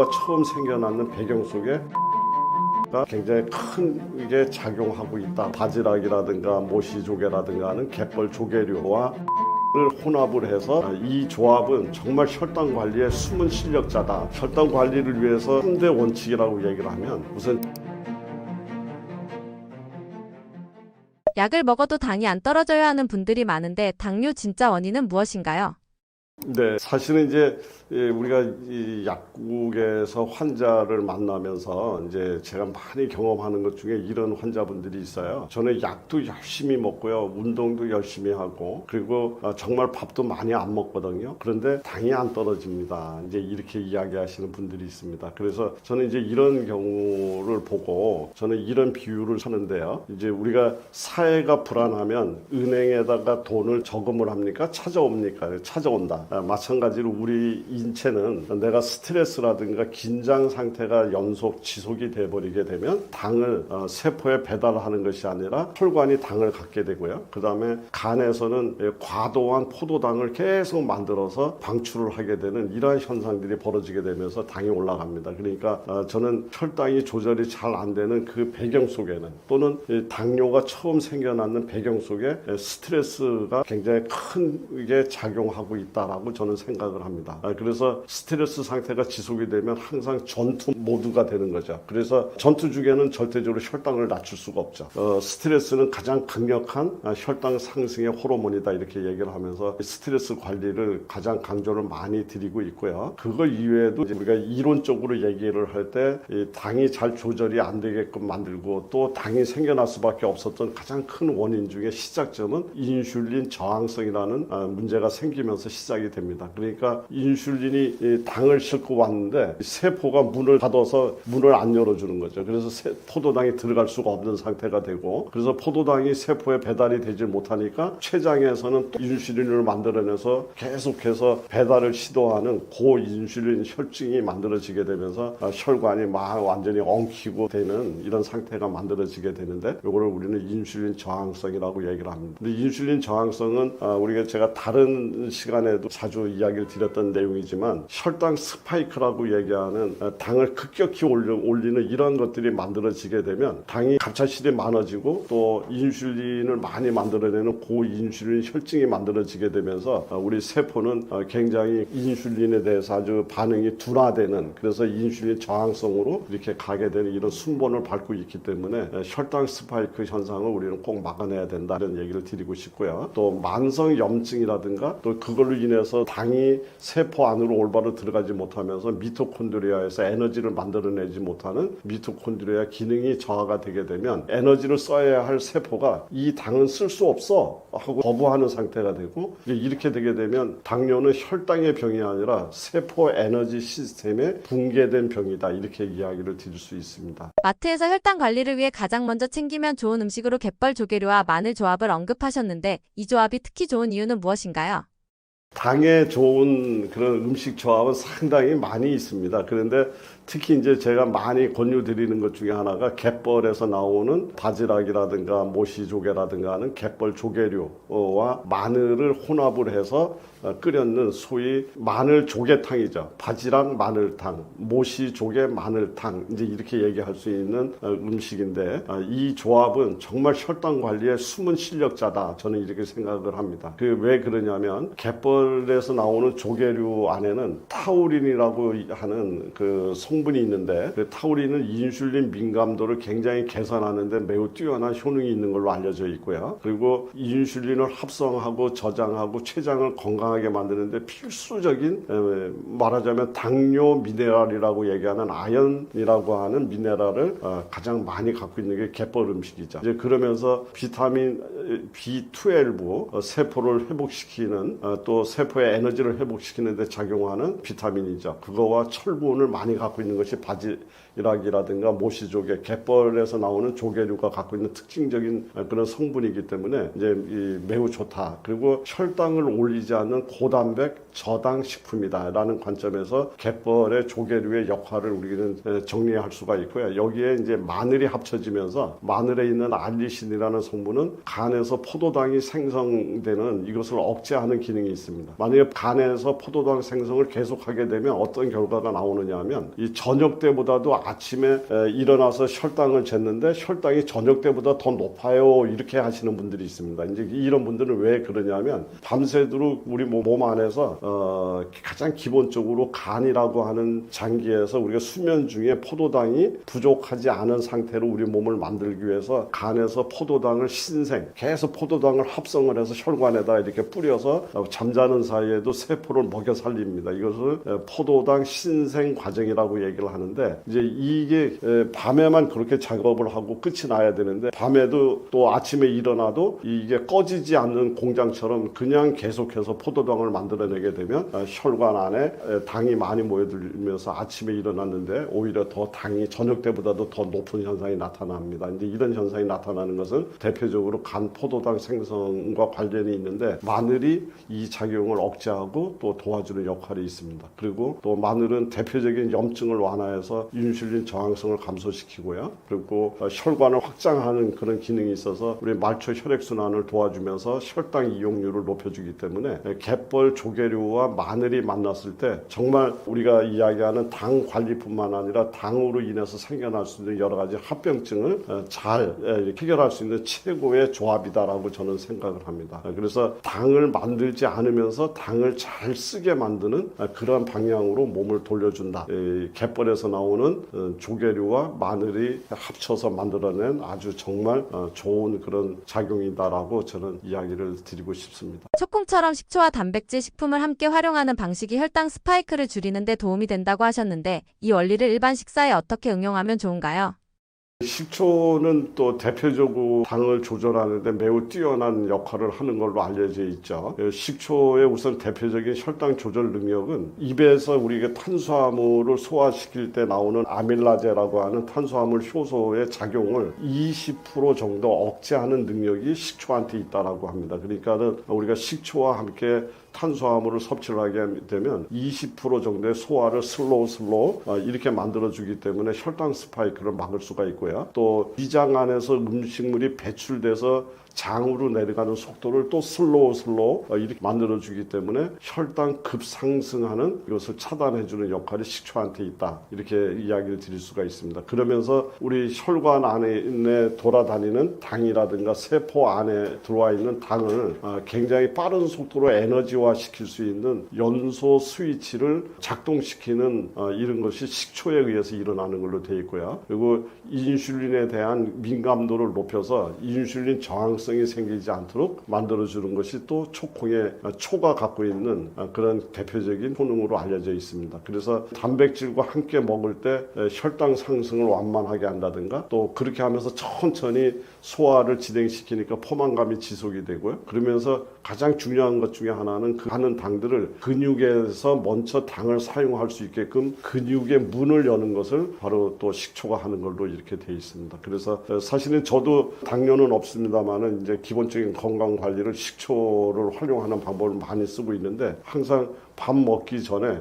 당뇨가 처음 생겨나는 배경 속에 굉장히 큰 게 작용하고 있다. 바지락이라든가 모시조개라든가 하는 갯벌 조개류와 를 혼합을 해서 이 조합은 정말 혈당 관리의 숨은 실력자다. 혈당 관리를 위해서 3대 원칙이라고 얘기를 하면 우선 약을 먹어도 당이 안 떨어져야 하는 분들이 많은데 당뇨 진짜 원인은 무엇인가요? 네, 사실은 이제 우리가 이 약국에서 환자를 만나면서 이제 제가 많이 경험하는 것 중에 이런 환자분들이 있어요. 저는 약도 열심히 먹고요, 운동도 열심히 하고, 그리고 정말 밥도 많이 안 먹거든요. 그런데 당이 안 떨어집니다. 이제 이렇게 이야기하시는 분들이 있습니다. 그래서 저는 이제 이런 경우를 보고 저는 이런 비유를 하는데요. 이제 우리가 사회가 불안하면 은행에다가 돈을 저금을 합니까? 찾아옵니까? 찾아온다. 마찬가지로 우리 인체는 내가 스트레스라든가 긴장 상태가 연속 지속이 돼버리게 되면 당을 세포에 배달하는 것이 아니라 혈관이 당을 갖게 되고요. 그 다음에 간에서는 과도한 포도당을 계속 만들어서 방출을 하게 되는 이러한 현상들이 벌어지게 되면서 당이 올라갑니다. 그러니까 저는 혈당이 조절이 잘 안 되는 그 배경 속에는, 또는 당뇨가 처음 생겨나는 배경 속에 스트레스가 굉장히 크게 작용하고 있다라고 저는 생각을 합니다. 그래서 스트레스 상태가 지속이 되면 항상 전투 모드가 되는 거죠. 그래서 전투 중에는 절대적으로 혈당을 낮출 수가 없죠. 스트레스는 가장 강력한 혈당 상승의 호르몬이다, 이렇게 얘기를 하면서 스트레스 관리를 가장 강조를 많이 드리고 있고요. 그거 이외에도 우리가 이론적으로 얘기를 할 때 당이 잘 조절이 안 되게끔 만들고 또 당이 생겨날 수밖에 없었던 가장 큰 원인 중에 시작점은 인슐린 저항성이라는 문제가 생기면서 시작이 됩니다. 그러니까 인슐린이 당을 싣고 왔는데 세포가 문을 닫아서 문을 안 열어주는 거죠. 그래서 포도당이 들어갈 수가 없는 상태가 되고, 그래서 포도당이 세포에 배달이 되지 못하니까 췌장에서는 인슐린을 만들어내서 계속해서 배달을 시도하는 고인슐린 혈증이 만들어지게 되면서 혈관이 막 완전히 엉키고 되는 이런 상태가 만들어지게 되는데, 이거를 우리는 인슐린 저항성이라고 얘기를 합니다. 근데 인슐린 저항성은 우리가 제가 다른 시간에도 자주 이야기를 드렸던 내용이지만 혈당 스파이크라고 얘기하는 당을 급격히 올리는 이런 것들이 만들어지게 되면 당이 갑작스레 많아지고 또 인슐린을 많이 만들어내는 고인슐린 혈증이 만들어지게 되면서 우리 세포는 굉장히 인슐린에 대해서 아주 반응이 둔화되는, 그래서 인슐린 저항성으로 이렇게 가게 되는 이런 순번을 밟고 있기 때문에 혈당 스파이크 현상을 우리는 꼭 막아내야 된다, 이런 얘기를 드리고 싶고요. 또 만성 염증이라든가 또 그걸로 인해서 당이 세포 안으로 올바로 들어가지 못하면서 미토콘드리아에서 에너지를 만들어내지 못하는 미토콘드리아 기능이 저하가 되게 되면 에너지를 써야 할 세포가 이 당은 쓸 수 없어 하고 거부하는 상태가 되고, 이렇게 되게 되면 당뇨는 혈당의 병이 아니라 세포 에너지 시스템의 붕괴된 병이다, 이렇게 이야기를 드릴 수 있습니다. 마트에서 혈당 관리를 위해 가장 먼저 챙기면 좋은 음식으로 갯벌 조개류와 마늘 조합을 언급하셨는데 이 조합이 특히 좋은 이유는 무엇인가요? 당에 좋은 그런 음식 조합은 상당히 많이 있습니다. 그런데 특히 이제 제가 많이 권유드리는 것 중에 하나가 갯벌에서 나오는 바지락이라든가 모시조개라든가 하는 갯벌 조개류와 마늘을 혼합을 해서 끓였는 소위 마늘 조개탕이죠. 바지락 마늘탕, 모시조개 마늘탕, 이제 이렇게 얘기할 수 있는 음식인데, 이 조합은 정말 혈당 관리의 숨은 실력자다, 저는 이렇게 생각을 합니다. 왜 그러냐면 갯벌에서 나오는 조개류 안에는 타우린이라고 하는 그 성분이 있는데, 그 타우린은 인슐린 민감도를 굉장히 개선하는데 매우 뛰어난 효능이 있는 걸로 알려져 있고요. 그리고 인슐린을 합성하고 저장하고 췌장을 건강하게 만드는데 필수적인, 말하자면 당뇨 미네랄이라고 얘기하는 아연이라고 하는 미네랄을 가장 많이 갖고 있는 게 갯벌 음식이죠. 이제 그러면서 비타민 B12, 세포를 회복시키는, 또 세포의 에너지를 회복시키는 데 작용하는 비타민이죠. 그거와 철분을 많이 갖고 있는 것이 바지락이라든가 모시조개, 갯벌에서 나오는 조개류가 갖고 있는 특징적인 그런 성분이기 때문에 이제 매우 좋다. 그리고 혈당을 올리지 않는 고단백 저당 식품이다라는 관점에서 갯벌의 조개류의 역할을 우리는 정리할 수가 있고요. 여기에 이제 마늘이 합쳐지면서 마늘에 있는 알리신이라는 성분은 간에서 포도당이 생성되는 이것을 억제하는 기능이 있습니다. 됩니다. 만약에 간에서 포도당 생성을 계속하게 되면 어떤 결과가 나오느냐 하면 이 저녁 때보다도 아침에 일어나서 혈당을 쟀는데 혈당이 저녁 때보다 더 높아요. 이렇게 하시는 분들이 있습니다. 이제 이런 분들은 왜 그러냐면 밤새도록 우리 몸 안에서 가장 기본적으로 간이라고 하는 장기에서 우리가 수면 중에 포도당이 부족하지 않은 상태로 우리 몸을 만들기 위해서 간에서 포도당을 신생 계속 포도당을 합성을 해서 혈관에다 이렇게 뿌려서 잠자는 사이에도 세포를 먹여 살립니다. 이것을 포도당 신생 과정이라고 얘기를 하는데 이제 이게 밤에만 그렇게 작업을 하고 끝이 나야 되는데 밤에도 또 아침에 일어나도 이게 꺼지지 않는 공장처럼 그냥 계속해서 포도당을 만들어내게 되면 혈관 안에 당이 많이 모여들면서 아침에 일어났는데 오히려 더 당이 저녁 때보다도 더 높은 현상이 나타납니다. 이제 이런 현상이 나타나는 것은 대표적으로 간 포도당 생성과 관련이 있는데 마늘이 이 작용을 억제하고 또 도와주는 역할이 있습니다. 그리고 또 마늘은 대표적인 염증을 완화해서 인슐린 저항성을 감소시키고요. 그리고 혈관을 확장하는 그런 기능이 있어서 우리 말초 혈액순환을 도와주면서 혈당 이용률을 높여주기 때문에 갯벌 조개류와 마늘이 만났을 때 정말 우리가 이야기하는 당 관리뿐만 아니라 당으로 인해서 생겨날 수 있는 여러 가지 합병증을 잘 해결할 수 있는 최고의 조합이다라고 저는 생각을 합니다. 그래서 당을 만들지 않으면서 당을 잘 쓰게 만드는 그런 방향으로 몸을 돌려준다. 갯벌에서 나오는 조개류와 마늘이 합쳐서 만들어낸 아주 정말 좋은 그런 작용이다라고 저는 이야기를 드리고 싶습니다. 초콩처럼 식초와 단백질 식품을 함께 활용하는 방식이 혈당 스파이크를 줄이는 데 도움이 된다고 하셨는데 이 원리를 일반 식사에 어떻게 응용하면 좋은가요? 식초는 또 대표적으로 당을 조절하는데 매우 뛰어난 역할을 하는 걸로 알려져 있죠. 식초의 우선 대표적인 혈당 조절 능력은 입에서 우리가 탄수화물을 소화시킬 때 나오는 아밀라제라고 하는 탄수화물 효소의 작용을 20% 정도 억제하는 능력이 식초한테 있다라고 합니다. 그러니까는 우리가 식초와 함께 탄수화물을 섭취를 하게 되면 20% 정도의 소화를 슬로우 이렇게 만들어주기 때문에 혈당 스파이크를 막을 수가 있고요. 또 위장 안에서 음식물이 배출돼서 장으로 내려가는 속도를 또 슬로우 이렇게 만들어주기 때문에 혈당 급상승하는 이것을 차단해주는 역할이 식초한테 있다. 이렇게 이야기를 드릴 수가 있습니다. 그러면서 우리 혈관 안에 돌아다니는 당이라든가 세포 안에 들어와 있는 당을 굉장히 빠른 속도로 에너지화 시킬 수 있는 연소 스위치를 작동시키는 이런 것이 식초에 의해서 일어나는 걸로 되어 있고요. 그리고 인슐린에 대한 민감도를 높여서 인슐린 저항성이 생기지 않도록 만들어주는 것이 또 초콩의 초가 갖고 있는 그런 대표적인 효능으로 알려져 있습니다. 그래서 단백질과 함께 먹을 때 혈당 상승을 완만하게 한다든가 또 그렇게 하면서 천천히 소화를 진행시키니까 포만감이 지속이 되고요. 그러면서 가장 중요한 것 중에 하나는 그 하는 당들을 근육에서 먼저 당을 사용할 수 있게끔 근육의 문을 여는 것을 바로 또 식초가 하는 걸로 이렇게 되어 있습니다. 그래서 사실은 저도 당뇨는 없습니다만은 이제 기본적인 건강 관리를 식초를 활용하는 방법을 많이 쓰고 있는데 항상 밥 먹기 전에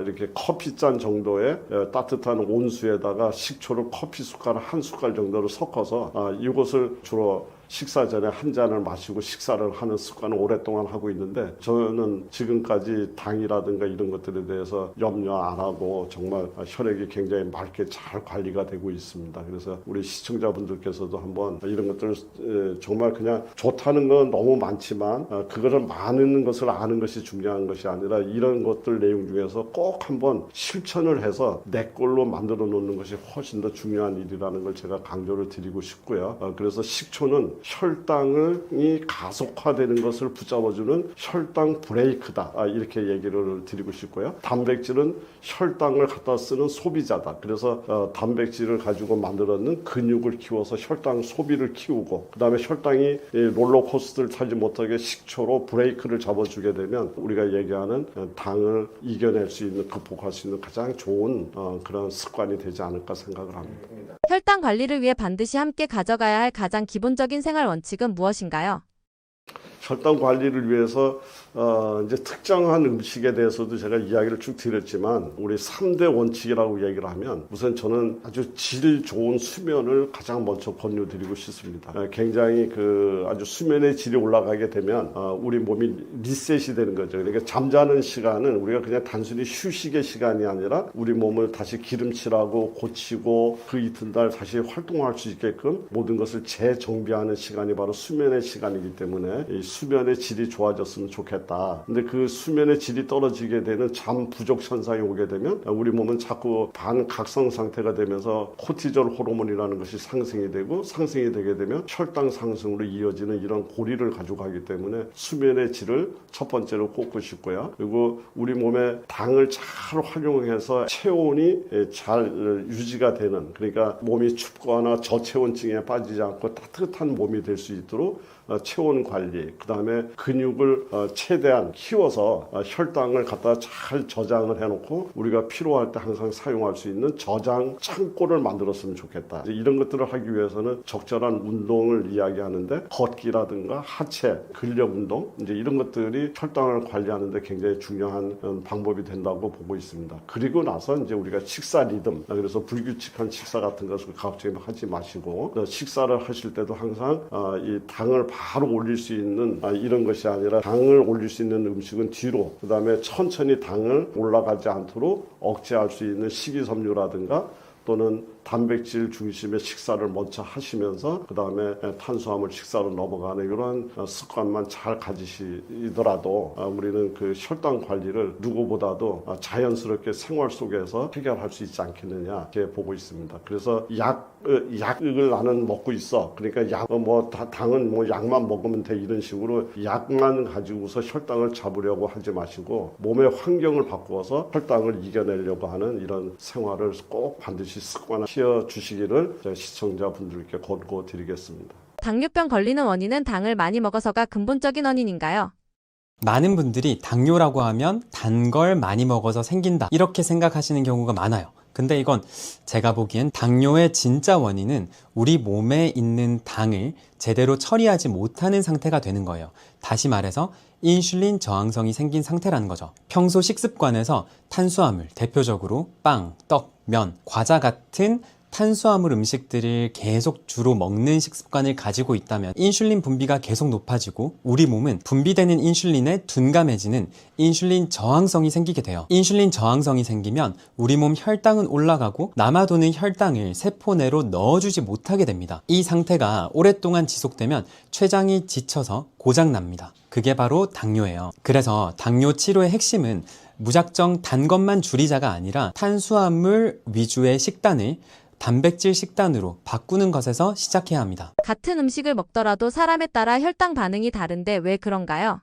이렇게 커피 잔 정도의 따뜻한 온수에다가 식초를 커피 숟가락 한 숟갈 정도를 섞어서 이것을 주로 식사 전에 한 잔을 마시고 식사를 하는 습관을 오랫동안 하고 있는데 저는 지금까지 당이라든가 이런 것들에 대해서 염려 안 하고 정말 혈액이 굉장히 맑게 잘 관리가 되고 있습니다. 그래서 우리 시청자분들께서도 한번 이런 것들을 정말 그냥 좋다는 건 너무 많지만 그거를 많은 것을 아는 것이 중요한 것이 아니라 이런 것들 내용 중에서 꼭 한번 실천을 해서 내 걸로 만들어 놓는 것이 훨씬 더 중요한 일이라는 걸 제가 강조를 드리고 싶고요. 그래서 식초는 혈당이 가속화되는 것을 붙잡아주는 혈당 브레이크다. 이렇게 얘기를 드리고 싶고요. 단백질은 혈당을 갖다 쓰는 소비자다. 그래서 단백질을 가지고 만들었는 근육을 키워서 혈당 소비를 키우고 그 다음에 혈당이 롤러코스터를 타지 못하게 식초로 브레이크를 잡아주게 되면 우리가 얘기하는 당을 이겨낼 수 있는 극복할 수 있는 가장 좋은 그런 습관이 되지 않을까 생각을 합니다. 혈당 관리를 위해 반드시 함께 가져가야 할 가장 기본적인 생활 원칙은 무엇인가요? 혈당 관리를 위해서 이제 특정한 음식에 대해서도 제가 이야기를 쭉 드렸지만 우리 3대 원칙이라고 얘기를 하면 우선 저는 아주 질 좋은 수면을 가장 먼저 권유드리고 싶습니다. 굉장히 아주 수면의 질이 올라가게 되면 우리 몸이 리셋이 되는 거죠. 그러니까 잠자는 시간은 우리가 그냥 단순히 휴식의 시간이 아니라 우리 몸을 다시 기름칠하고 고치고 그 이튿날 다시 활동할 수 있게끔 모든 것을 재정비하는 시간이 바로 수면의 시간이기 때문에 이 수면의 질이 좋아졌으면 좋겠다. 근데 그 수면의 질이 떨어지게 되는 잠 부족 현상이 오게 되면 우리 몸은 자꾸 반각성 상태가 되면서 코티졸 호르몬이라는 것이 상승이 되고 상승이 되게 되면 혈당 상승으로 이어지는 이런 고리를 가지고 가기 때문에 수면의 질을 첫 번째로 꼽고 싶고요. 그리고 우리 몸에 당을 잘 활용해서 체온이 잘 유지가 되는, 그러니까 몸이 춥거나 저체온증에 빠지지 않고 따뜻한 몸이 될 수 있도록 체온 관리, 그 다음에 근육을 최대한 키워서 혈당을 갖다 잘 저장을 해놓고 우리가 필요할 때 항상 사용할 수 있는 저장 창고를 만들었으면 좋겠다. 이런 것들을 하기 위해서는 적절한 운동을 이야기하는데 걷기라든가 하체, 근력 운동, 이제 이런 것들이 혈당을 관리하는데 굉장히 중요한 방법이 된다고 보고 있습니다. 그리고 나서 이제 우리가 식사 리듬, 그래서 불규칙한 식사 같은 것을 갑자기 하지 마시고 식사를 하실 때도 항상 이 당을 바로 올릴 수 있는 이런 것이 아니라 당을 올릴 수 있는 음식은 뒤로, 그 다음에 천천히 당을 올라가지 않도록 억제할 수 있는 식이섬유라든가 또는 단백질 중심의 식사를 먼저 하시면서 그 다음에 탄수화물 식사로 넘어가는 이런 습관만 잘 가지시더라도 우리는 그 혈당 관리를 누구보다도 자연스럽게 생활 속에서 해결할 수 있지 않겠느냐 이렇게 보고 있습니다. 그래서 약을 나는 먹고 있어. 그러니까 당은 약만 먹으면 돼, 이런 식으로 약만 가지고서 혈당을 잡으려고 하지 마시고 몸의 환경을 바꾸어서 혈당을 이겨내려고 하는 이런 생활을 꼭 반드시 습관화 주시기를 시청자분들께 권고드리겠습니다. 당뇨병 걸리는 원인은 당을 많이 먹어서가 근본적인 원인인가요? 많은 분들이 당뇨라고 하면 단 걸 많이 먹어서 생긴다, 이렇게 생각하시는 경우가 많아요. 근데 이건 제가 보기엔 당뇨의 진짜 원인은 우리 몸에 있는 당을 제대로 처리하지 못하는 상태가 되는 거예요. 다시 말해서 인슐린 저항성이 생긴 상태라는 거죠. 평소 식습관에서 탄수화물, 대표적으로 빵, 떡, 면, 과자 같은 탄수화물 음식들을 계속 주로 먹는 식습관을 가지고 있다면 인슐린 분비가 계속 높아지고 우리 몸은 분비되는 인슐린에 둔감해지는 인슐린 저항성이 생기게 돼요. 인슐린 저항성이 생기면 우리 몸 혈당은 올라가고 남아도는 혈당을 세포 내로 넣어주지 못하게 됩니다. 이 상태가 오랫동안 지속되면 췌장이 지쳐서 고장납니다. 그게 바로 당뇨예요. 그래서 당뇨 치료의 핵심은 무작정 단 것만 줄이자가 아니라 탄수화물 위주의 식단을 단백질 식단으로 바꾸는 것에서 시작해야 합니다. 같은 음식을 먹더라도 사람에 따라 혈당 반응이 다른데 왜 그런가요?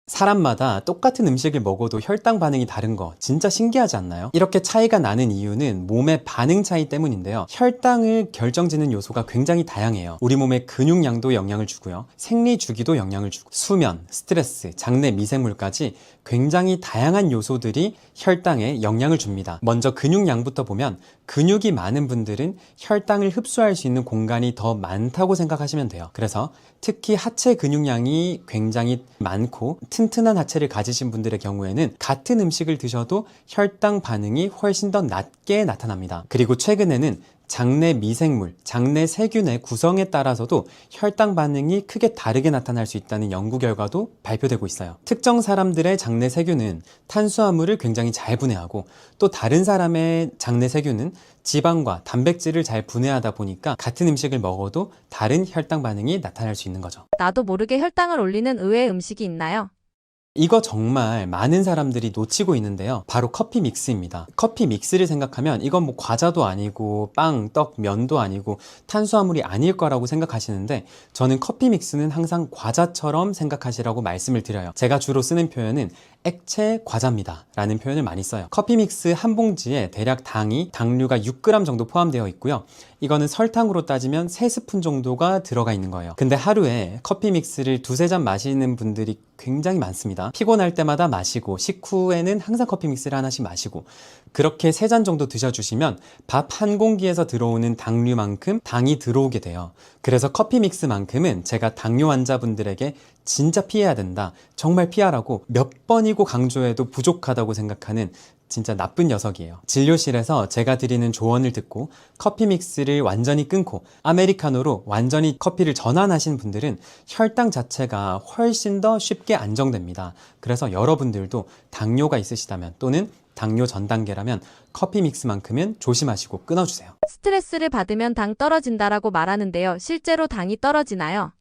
사람마다 똑같은 음식을 먹어도 혈당 반응이 다른 거 진짜 신기하지 않나요? 이렇게 차이가 나는 이유는 몸의 반응 차이 때문인데요. 혈당을 결정짓는 요소가 굉장히 다양해요. 우리 몸의 근육량도 영향을 주고요. 생리 주기도 영향을 주고 수면, 스트레스, 장내 미생물까지 굉장히 다양한 요소들이 혈당에 영향을 줍니다. 먼저 근육량부터 보면 근육이 많은 분들은 혈당을 흡수할 수 있는 공간이 더 많다고 생각하시면 돼요. 그래서 특히 하체 근육량이 굉장히 많고 튼튼한 하체를 가지신 분들의 경우에는 같은 음식을 드셔도 혈당 반응이 훨씬 더 낮게 나타납니다. 그리고 최근에는 장내 미생물, 장내 세균의 구성에 따라서도 혈당 반응이 크게 다르게 나타날 수 있다는 연구 결과도 발표되고 있어요. 특정 사람들의 장내 세균은 탄수화물을 굉장히 잘 분해하고 또 다른 사람의 장내 세균은 지방과 단백질을 잘 분해하다 보니까 같은 음식을 먹어도 다른 혈당 반응이 나타날 수 있는 거죠. 나도 모르게 혈당을 올리는 의외의 음식이 있나요? 이거 정말 많은 사람들이 놓치고 있는데요. 바로 커피 믹스입니다. 커피 믹스를 생각하면 이건 뭐 과자도 아니고 빵, 떡, 면도 아니고 탄수화물이 아닐 거라고 생각하시는데 저는 커피 믹스는 항상 과자처럼 생각하시라고 말씀을 드려요. 제가 주로 쓰는 표현은 액체 과자입니다 라는 표현을 많이 써요. 커피 믹스 한 봉지에 대략 당류가 6g 정도 포함되어 있고요. 이거는 설탕으로 따지면 3스푼 정도가 들어가 있는 거예요. 근데 하루에 커피 믹스를 2-3잔 마시는 분들이 굉장히 많습니다. 피곤할 때마다 마시고 식후에는 항상 커피 믹스를 하나씩 마시고 그렇게 3잔 정도 드셔주시면 밥 한 공기에서 들어오는 당류만큼 당이 들어오게 돼요. 그래서 커피 믹스만큼은 제가 당뇨 환자분들에게 진짜 피해야 된다, 정말 피하라고 몇 번이고 강조해도 부족하다고 생각하는 진짜 나쁜 녀석이에요. 진료실에서 제가 드리는 조언을 듣고 커피 믹스를 완전히 끊고 아메리카노로 완전히 커피를 전환하신 분들은 혈당 자체가 훨씬 더 쉽게 안정됩니다. 그래서 여러분들도 당뇨가 있으시다면 또는 당뇨 전 단계라면 커피 믹스만큼은 조심하시고 끊어주세요. 스트레스를 받으면 당 떨어진다라고 말하는데요. 실제로 당이 떨어지나요?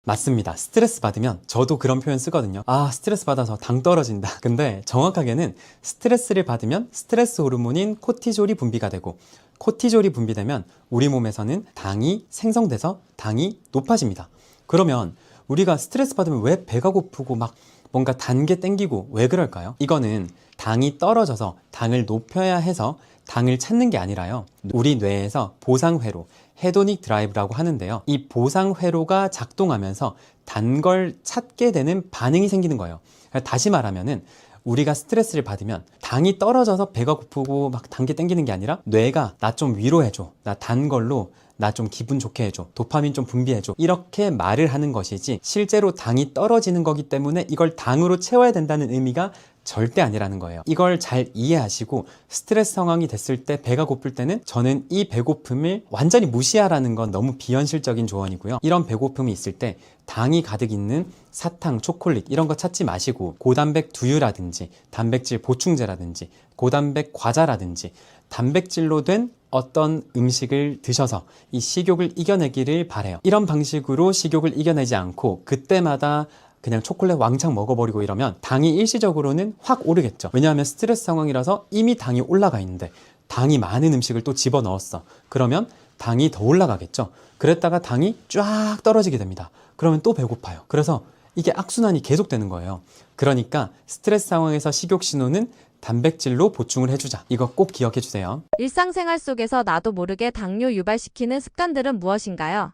맞습니다. 스트레스 받으면 저도 그런 표현 쓰거든요. 아, 스트레스 받아서 당 떨어진다. 근데 정확하게는 스트레스를 받으면 스트레스 호르몬인 코티졸이 분비가 되고, 코티졸이 분비되면 우리 몸에서는 당이 생성돼서 당이 높아집니다. 그러면 우리가 스트레스 받으면 왜 배가 고프고 막 뭔가 단 게 땡기고 왜 그럴까요? 이거는 당이 떨어져서 당을 높여야 해서 당을 찾는 게 아니라요. 우리 뇌에서 보상회로, 헤도닉 드라이브라고 하는데요. 이 보상회로가 작동하면서 단 걸 찾게 되는 반응이 생기는 거예요. 다시 말하면은 우리가 스트레스를 받으면 당이 떨어져서 배가 고프고 막 단 게 땡기는 게 아니라 뇌가 나 좀 위로해줘, 나 단 걸로 나 좀 기분 좋게 해줘, 도파민 좀 분비해줘, 이렇게 말을 하는 것이지 실제로 당이 떨어지는 거기 때문에 이걸 당으로 채워야 된다는 의미가 절대 아니라는 거예요. 이걸 잘 이해하시고 스트레스 상황이 됐을 때 배가 고플 때는 저는 이 배고픔을 완전히 무시하라는 건 너무 비현실적인 조언이고요. 이런 배고픔이 있을 때 당이 가득 있는 사탕, 초콜릿 이런 거 찾지 마시고 고단백 두유라든지 단백질 보충제라든지 고단백 과자라든지 단백질로 된 어떤 음식을 드셔서 이 식욕을 이겨내기를 바래요. 이런 방식으로 식욕을 이겨내지 않고 그때마다 그냥 초콜릿 왕창 먹어버리고 이러면 당이 일시적으로는 확 오르겠죠. 왜냐하면 스트레스 상황이라서 이미 당이 올라가 있는데 당이 많은 음식을 또 집어넣었어. 그러면 당이 더 올라가겠죠. 그랬다가 당이 쫙 떨어지게 됩니다. 그러면 또 배고파요. 그래서 이게 악순환이 계속되는 거예요. 그러니까 스트레스 상황에서 식욕 신호는 단백질로 보충을 해주자. 이거 꼭 기억해 주세요. 일상생활 속에서 나도 모르게 당뇨 유발시키는 습관들은 무엇인가요?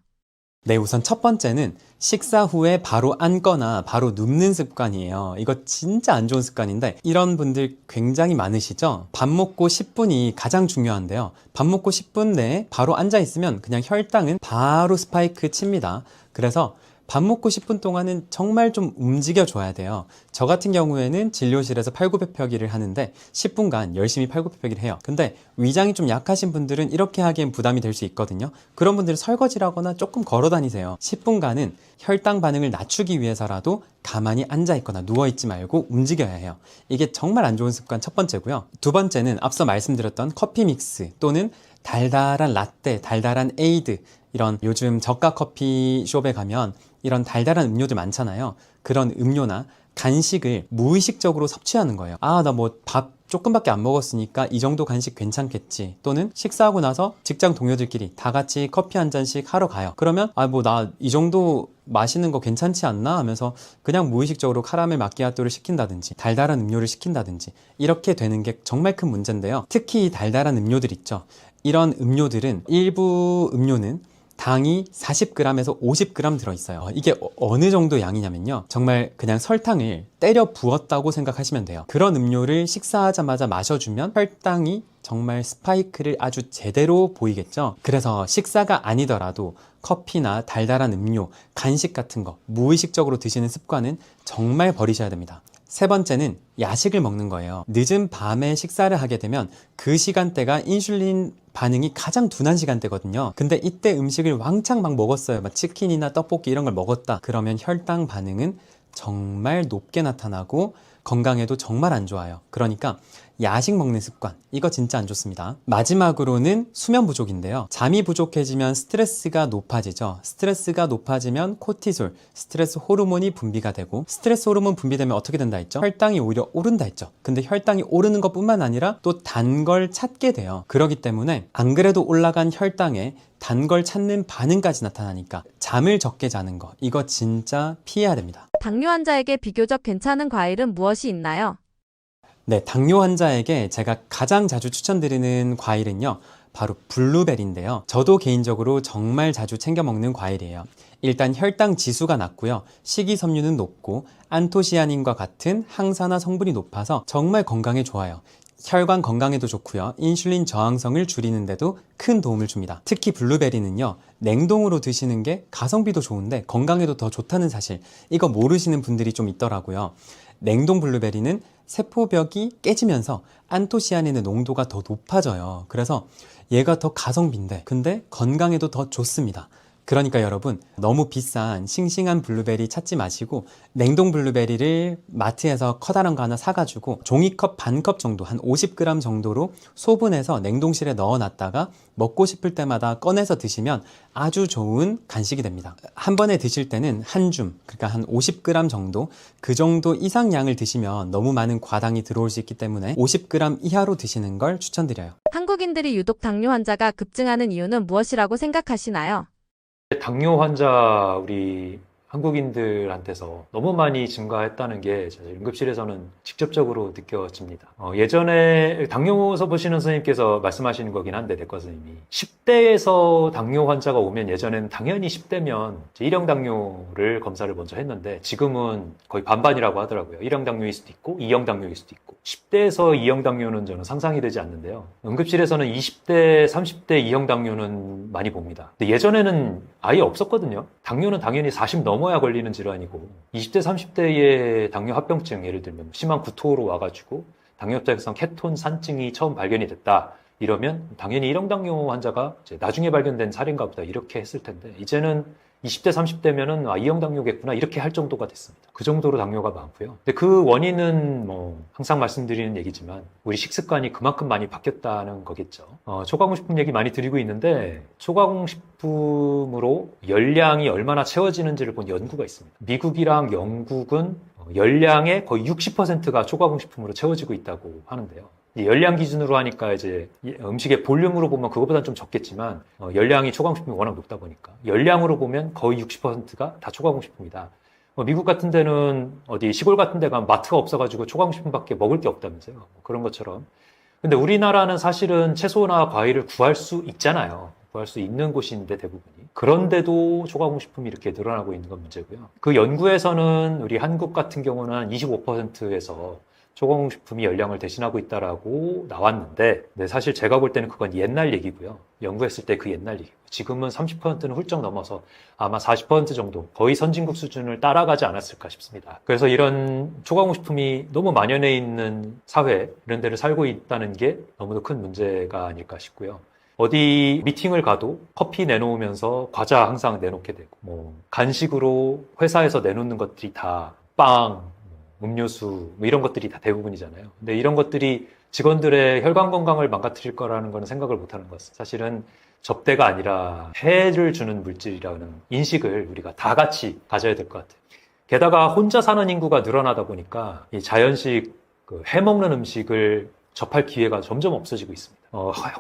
네, 우선 첫 번째는 식사 후에 바로 앉거나 바로 눕는 습관이에요. 이거 진짜 안 좋은 습관인데 이런 분들 굉장히 많으시죠? 밥 먹고 10분이 가장 중요한데요. 밥 먹고 10분 내에 바로 앉아 있으면 그냥 혈당은 바로 스파이크 칩니다. 그래서 밥 먹고 10분 동안은 정말 좀 움직여줘야 돼요. 저 같은 경우에는 진료실에서 팔굽혀펴기를 하는데 10분간 열심히 팔굽혀펴기를 해요. 근데 위장이 좀 약하신 분들은 이렇게 하기엔 부담이 될 수 있거든요. 그런 분들은 설거지를 하거나 조금 걸어 다니세요. 10분간은 혈당 반응을 낮추기 위해서라도 가만히 앉아있거나 누워있지 말고 움직여야 해요. 이게 정말 안 좋은 습관 첫 번째고요. 두 번째는 앞서 말씀드렸던 커피 믹스 또는 달달한 라떼, 달달한 에이드, 이런 요즘 저가 커피숍에 가면 이런 달달한 음료들 많잖아요. 그런 음료나 간식을 무의식적으로 섭취하는 거예요. 아, 나 뭐 밥 조금밖에 안 먹었으니까 이 정도 간식 괜찮겠지. 또는 식사하고 나서 직장 동료들끼리 다 같이 커피 한 잔씩 하러 가요. 그러면 아, 뭐 나 이 정도 마시는 거 괜찮지 않나 하면서 그냥 무의식적으로 카라멜 마키아토를 시킨다든지 달달한 음료를 시킨다든지 이렇게 되는 게 정말 큰 문제인데요. 특히 이 달달한 음료들 있죠. 이런 음료들은 일부 음료는 당이 40g에서 50g 들어있어요. 이게 어느 정도 양이냐면요. 정말 그냥 설탕을 때려 부었다고 생각하시면 돼요. 그런 음료를 식사하자마자 마셔주면 혈당이 정말 스파이크를 아주 제대로 보이겠죠. 그래서 식사가 아니더라도 커피나 달달한 음료, 간식 같은 거 무의식적으로 드시는 습관은 정말 버리셔야 됩니다. 세 번째는 야식을 먹는 거예요. 늦은 밤에 식사를 하게 되면 그 시간대가 인슐린 반응이 가장 둔한 시간대거든요. 근데 이때 음식을 왕창 막 먹었어요. 막 치킨이나 떡볶이 이런 걸 먹었다. 그러면 혈당 반응은 정말 높게 나타나고 건강에도 정말 안 좋아요. 그러니까 야식 먹는 습관, 이거 진짜 안 좋습니다. 마지막으로는 수면 부족인데요. 잠이 부족해지면 스트레스가 높아지죠. 스트레스가 높아지면 코티솔, 스트레스 호르몬이 분비가 되고, 스트레스 호르몬 분비되면 어떻게 된다 했죠? 혈당이 오히려 오른다 했죠. 근데 혈당이 오르는 것뿐만 아니라 또 단 걸 찾게 돼요. 그렇기 때문에 안 그래도 올라간 혈당에 단 걸 찾는 반응까지 나타나니까 잠을 적게 자는 거, 이거 진짜 피해야 됩니다. 당뇨 환자에게 비교적 괜찮은 과일은 무엇이 있나요? 네, 당뇨 환자에게 제가 가장 자주 추천드리는 과일은요, 바로 블루베리인데요. 저도 개인적으로 정말 자주 챙겨 먹는 과일이에요. 일단 혈당 지수가 낮고요, 식이섬유는 높고 안토시아닌과 같은 항산화 성분이 높아서 정말 건강에 좋아요. 혈관 건강에도 좋고요. 인슐린 저항성을 줄이는데도 큰 도움을 줍니다. 특히 블루베리는요. 냉동으로 드시는 게 가성비도 좋은데 건강에도 더 좋다는 사실, 이거 모르시는 분들이 좀 있더라고요. 냉동 블루베리는 세포벽이 깨지면서 안토시아닌의 농도가 더 높아져요. 그래서 얘가 더 가성비인데 근데 건강에도 더 좋습니다. 그러니까 여러분, 너무 비싼 싱싱한 블루베리 찾지 마시고 냉동 블루베리를 마트에서 커다란 거 하나 사가지고 종이컵 반컵 정도, 한 50g 정도로 소분해서 냉동실에 넣어놨다가 먹고 싶을 때마다 꺼내서 드시면 아주 좋은 간식이 됩니다. 한 번에 드실 때는 한 줌, 그러니까 한 50g 정도, 그 정도 이상 양을 드시면 너무 많은 과당이 들어올 수 있기 때문에 50g 이하로 드시는 걸 추천드려요. 한국인들이 유독 당뇨 환자가 급증하는 이유는 무엇이라고 생각하시나요? 당뇨 환자 우리 한국인들한테서 너무 많이 증가했다는 게 사실 응급실에서는 직접적으로 느껴집니다. 예전에 당뇨서 보시는 선생님께서 말씀하시는 거긴 한데, 내과 선생님이 10대에서 당뇨 환자가 오면 예전에는 당연히 10대면 1형 당뇨를 검사를 먼저 했는데 지금은 거의 반반이라고 하더라고요. 1형 당뇨일 수도 있고 2형 당뇨일 수도 있고. 10대에서 2형 당뇨는 저는 상상이 되지 않는데요. 응급실에서는 20대, 30대 2형 당뇨는 많이 봅니다. 근데 예전에는 아예 없었거든요. 당뇨는 당연히 40 넘어야 걸리는 질환이고 20대, 30대의 당뇨 합병증, 예를 들면 심한 구토로 와가지고 당뇨작성 케톤 산증이 처음 발견이 됐다. 이러면 당연히 1형 당뇨 환자가 이제 나중에 발견된 사례인가 보다 이렇게 했을 텐데, 이제는 20대, 30대면은 2형 당뇨겠구나 이렇게 할 정도가 됐습니다. 그 정도로 당뇨가 많고요. 근데 그 원인은 항상 말씀드리는 얘기지만 우리 식습관이 그만큼 많이 바뀌었다는 거겠죠. 초가공식품 얘기 많이 드리고 있는데, 초가공식품으로 열량이 얼마나 채워지는지를 본 연구가 있습니다. 미국이랑 영국은 열량의 거의 60%가 초가공식품으로 채워지고 있다고 하는데요. 열량 기준으로 하니까 이제 음식의 볼륨으로 보면 그거보다는 좀 적겠지만, 열량이 초가공식품이 워낙 높다 보니까 열량으로 보면 거의 60%가 다 초가공식품이다. 미국 같은 데는 어디 시골 같은 데 가면 마트가 없어가지고 초가공식품밖에 먹을 게 없다면서요. 그런 것처럼. 근데 우리나라는 사실은 채소나 과일을 구할 수 있잖아요. 구할 수 있는 곳인데 대부분이. 그런데도 초가공식품이 이렇게 늘어나고 있는 건 문제고요. 그 연구에서는 우리 한국 같은 경우는 한 25%에서 초가공식품이 열량을 대신하고 있다라고 나왔는데, 네, 사실 제가 볼 때는 그건 옛날 얘기고요. 연구했을 때 그 옛날 얘기고, 지금은 30%는 훌쩍 넘어서 아마 40% 정도, 거의 선진국 수준을 따라가지 않았을까 싶습니다. 그래서 이런 초가공식품이 너무 만연해 있는 사회, 이런 데를 살고 있다는 게 너무도 큰 문제가 아닐까 싶고요. 어디 미팅을 가도 커피 내놓으면서 과자 항상 내놓게 되고, 간식으로 회사에서 내놓는 것들이 다 빵, 음료수 이런 것들이 다 대부분이잖아요. 근데 이런 것들이 직원들의 혈관 건강을 망가뜨릴 거라는 거는 생각을 못하는 것. 사실은 접대가 아니라 해를 주는 물질이라는 인식을 우리가 다 같이 가져야 될 것 같아요. 게다가 혼자 사는 인구가 늘어나다 보니까 이 자연식 해먹는 음식을 접할 기회가 점점 없어지고 있습니다.